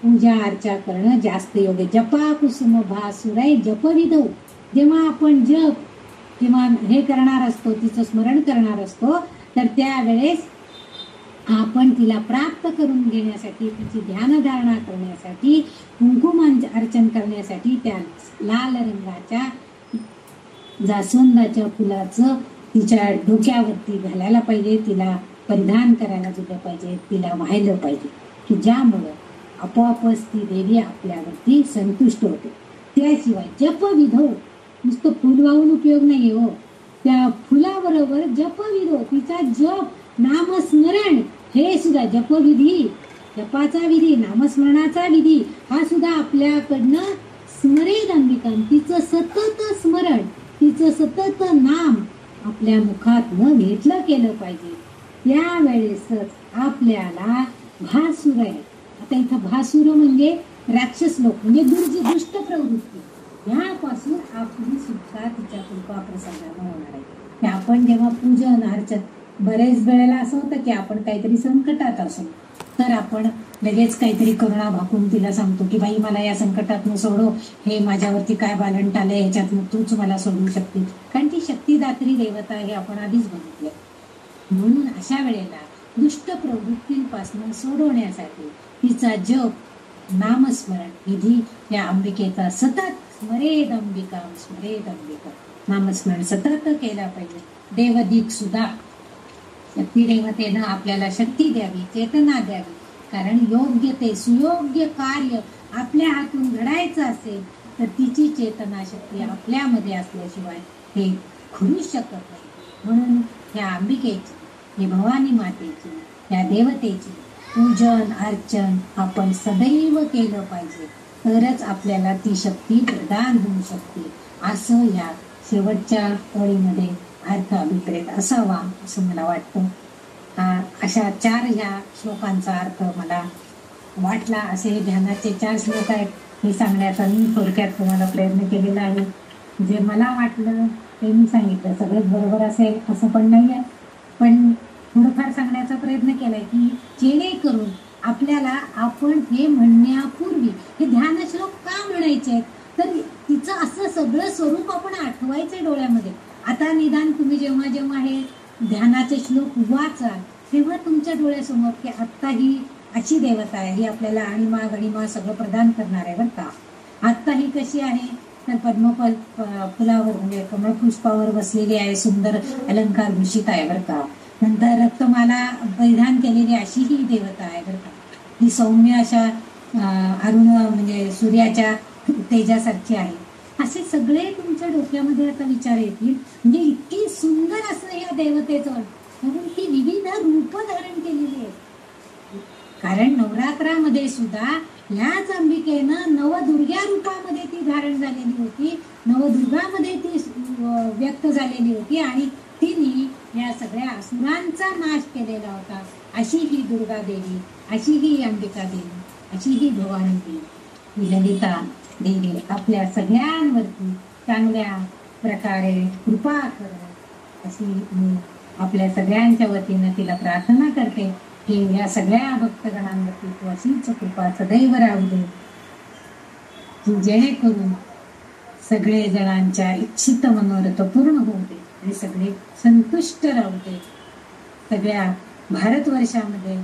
पूजा अर्चा करणं जास्त योग्य. जपा कुसुम भासुराय जपविधौ, जेव्हा आपण जेव्हा हे करणार असतो तिचं स्मरण करणार असतो तर त्यावेळेस आपण तिला प्राप्त करून घेण्यासाठी तिची ध्यानधारणा करण्यासाठी कुंकुमांचे अर्चन करण्यासाठी त्या लाल रंगाच्या जास्वंदाच्या फुलाचं तिच्या डोक्यावरती घालायला पाहिजे, तिला परिधान करायला दिलं पाहिजे, तिला व्हायला पाहिजे की ज्यामुळं आपोआपच ती देवी आपल्यावरती संतुष्ट होते. त्याशिवाय जपविधौ नुसतं फुल वाहून उपयोग नाही हो, त्या फुलाबरोबर जपविधौ तिचा जप नामस्मरण हे सुद्धा जपविधी, जपाचा विधी, नामस्मरणाचा विधी हा सुद्धा आपल्याकडनं स्मरेल अंबिका. तिचं सतत स्मरण, तिचं सतत नाम आपल्या मुखातनं घेतलं केलं पाहिजे. त्यावेळेसच आपल्याला भासुर आहे. आता इथं भासुर म्हणजे राक्षस लोक म्हणजे दुष्ट प्रवृत्ती, ह्यापासून आपली सुटका तिच्या कृपा प्रसादाने होणार आहे. आपण जेव्हा पूजन अर्चन बरेच वेळेला असं होतं की आपण काहीतरी संकटात असू, तर आपण लगेच काहीतरी करुणा भाकून तिला सांगतो की बाई मला या संकटातनं सोडव, हे माझ्यावरती काय बालंट आलंय ह्याच्यातनं तूच मला सोडवू शकते, कारण ती शक्तिदात्री देवता हे आपण आधीच बघितलं. म्हणून अशा वेळेला दुष्ट प्रवृत्तींपासून सोडवण्यासाठी तिचा जप नामस्मरण विधी या अंबिकेचा सतत स्मरेद अंबिका स्मरेद अंबिका नामस्मरण सतत केला पाहिजे. देवदीक सुद्धा शक्ती देवतेनं आपल्याला शक्ती द्यावी, चेतना द्यावी, कारण योग्य ते सुयोग्य कार्य आपल्या हातून घडायचं असेल तर तिची चेतना शक्ती आपल्यामध्ये असल्याशिवाय हे घडूच शकत नाही. म्हणून ह्या अंबिकेची, हे भवानी मातेची, या देवतेची पूजन अर्चन आपण सदैव केलं पाहिजे, तरच आपल्याला ती शक्ती प्रदान होऊ शकते. असं या शेवटच्या ओळीमध्ये अर्थ अभिप्रेत असावा असं मला वाटतं. अशा 4 ह्या श्लोकांचा अर्थ मला वाटला. असे हे ध्यानाचे 4 श्लोक आहेत, हे सांगण्याचा मी थोडक्यात तुम्हाला प्रयत्न केलेला आहे. जे मला वाटलं ते मी सांगितलं. सगळेच बरोबर असेल असं पण नाही आहे, पण थोडंफार सांगण्याचा प्रयत्न केलाय की जेणेकरून आपल्याला आपण हे म्हणण्यापूर्वी हे ध्यान श्लोक का म्हणायचे आहेत, तर तिचं असं सगळं स्वरूप आपण आठवायचंय डोळ्यामध्ये. आता निदान तुम्ही जेव्हा जेव्हा हे ध्यानाचे श्लोक वाचाल तेव्हा तुमच्या डोळ्यासमोर की आत्ता ही अशी देवता आहे, ही आपल्याला आणिमा गणिमा सगळं प्रदान करणार आहे बरं का. आत्ता ही कशी आहे, तर पद्मफल फुलावर म्हणजे कमळपुष्पावर बसलेली आहे, सुंदर अलंकार भूषित आहे बरं का. नंतर रक्तमाला परिधान केलेली अशी ही देवता आहे बरं का. ही सौम्य अशा अरुण म्हणजे सूर्याच्या तेजासारखी आहे. असे सगळे तुमच्या डोक्यामध्ये आता विचार येतील. म्हणजे इतकी सुंदर असं या देवतेचं, म्हणून ती विविध रूप धारण केलेली आहे. कारण नवरात्रामध्ये सुद्धा ह्याच अंबिकेनं नवदुर्गा रूपामध्ये ती धारण झालेली होती, नवदुर्गामध्ये ती व्यक्त झालेली होती आणि तिने या सगळ्या असुरांचा नाश केलेला होता. अशी ही दुर्गा देवी, अशी ही अंबिका देवी, अशी ही भवानी देवी, ही ललिता देवी आपल्या सगळ्यांवरती चांगल्या प्रकारे कृपा करत अशी मी आपल्या सगळ्यांच्या वतीनं तिला प्रार्थना करते की या सगळ्या भक्तगणांवरती तू अशीच कृपा सदैव राहू दे, की जेणेकरून सगळे जणांच्या इच्छित मनोरथ पूर्ण होऊ दे आणि सगळे संतुष्ट राहू दे. सगळ्या भारतवर्षामध्ये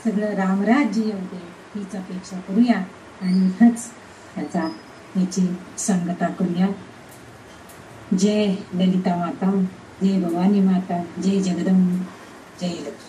सगळं रामराज्य येऊ दे हीच अपेक्षा करूया आणि इथंच याची सांगता करूया. जय ललिता माता, जय भवानी माता, जय जगदंब, जय लक्ष्मी.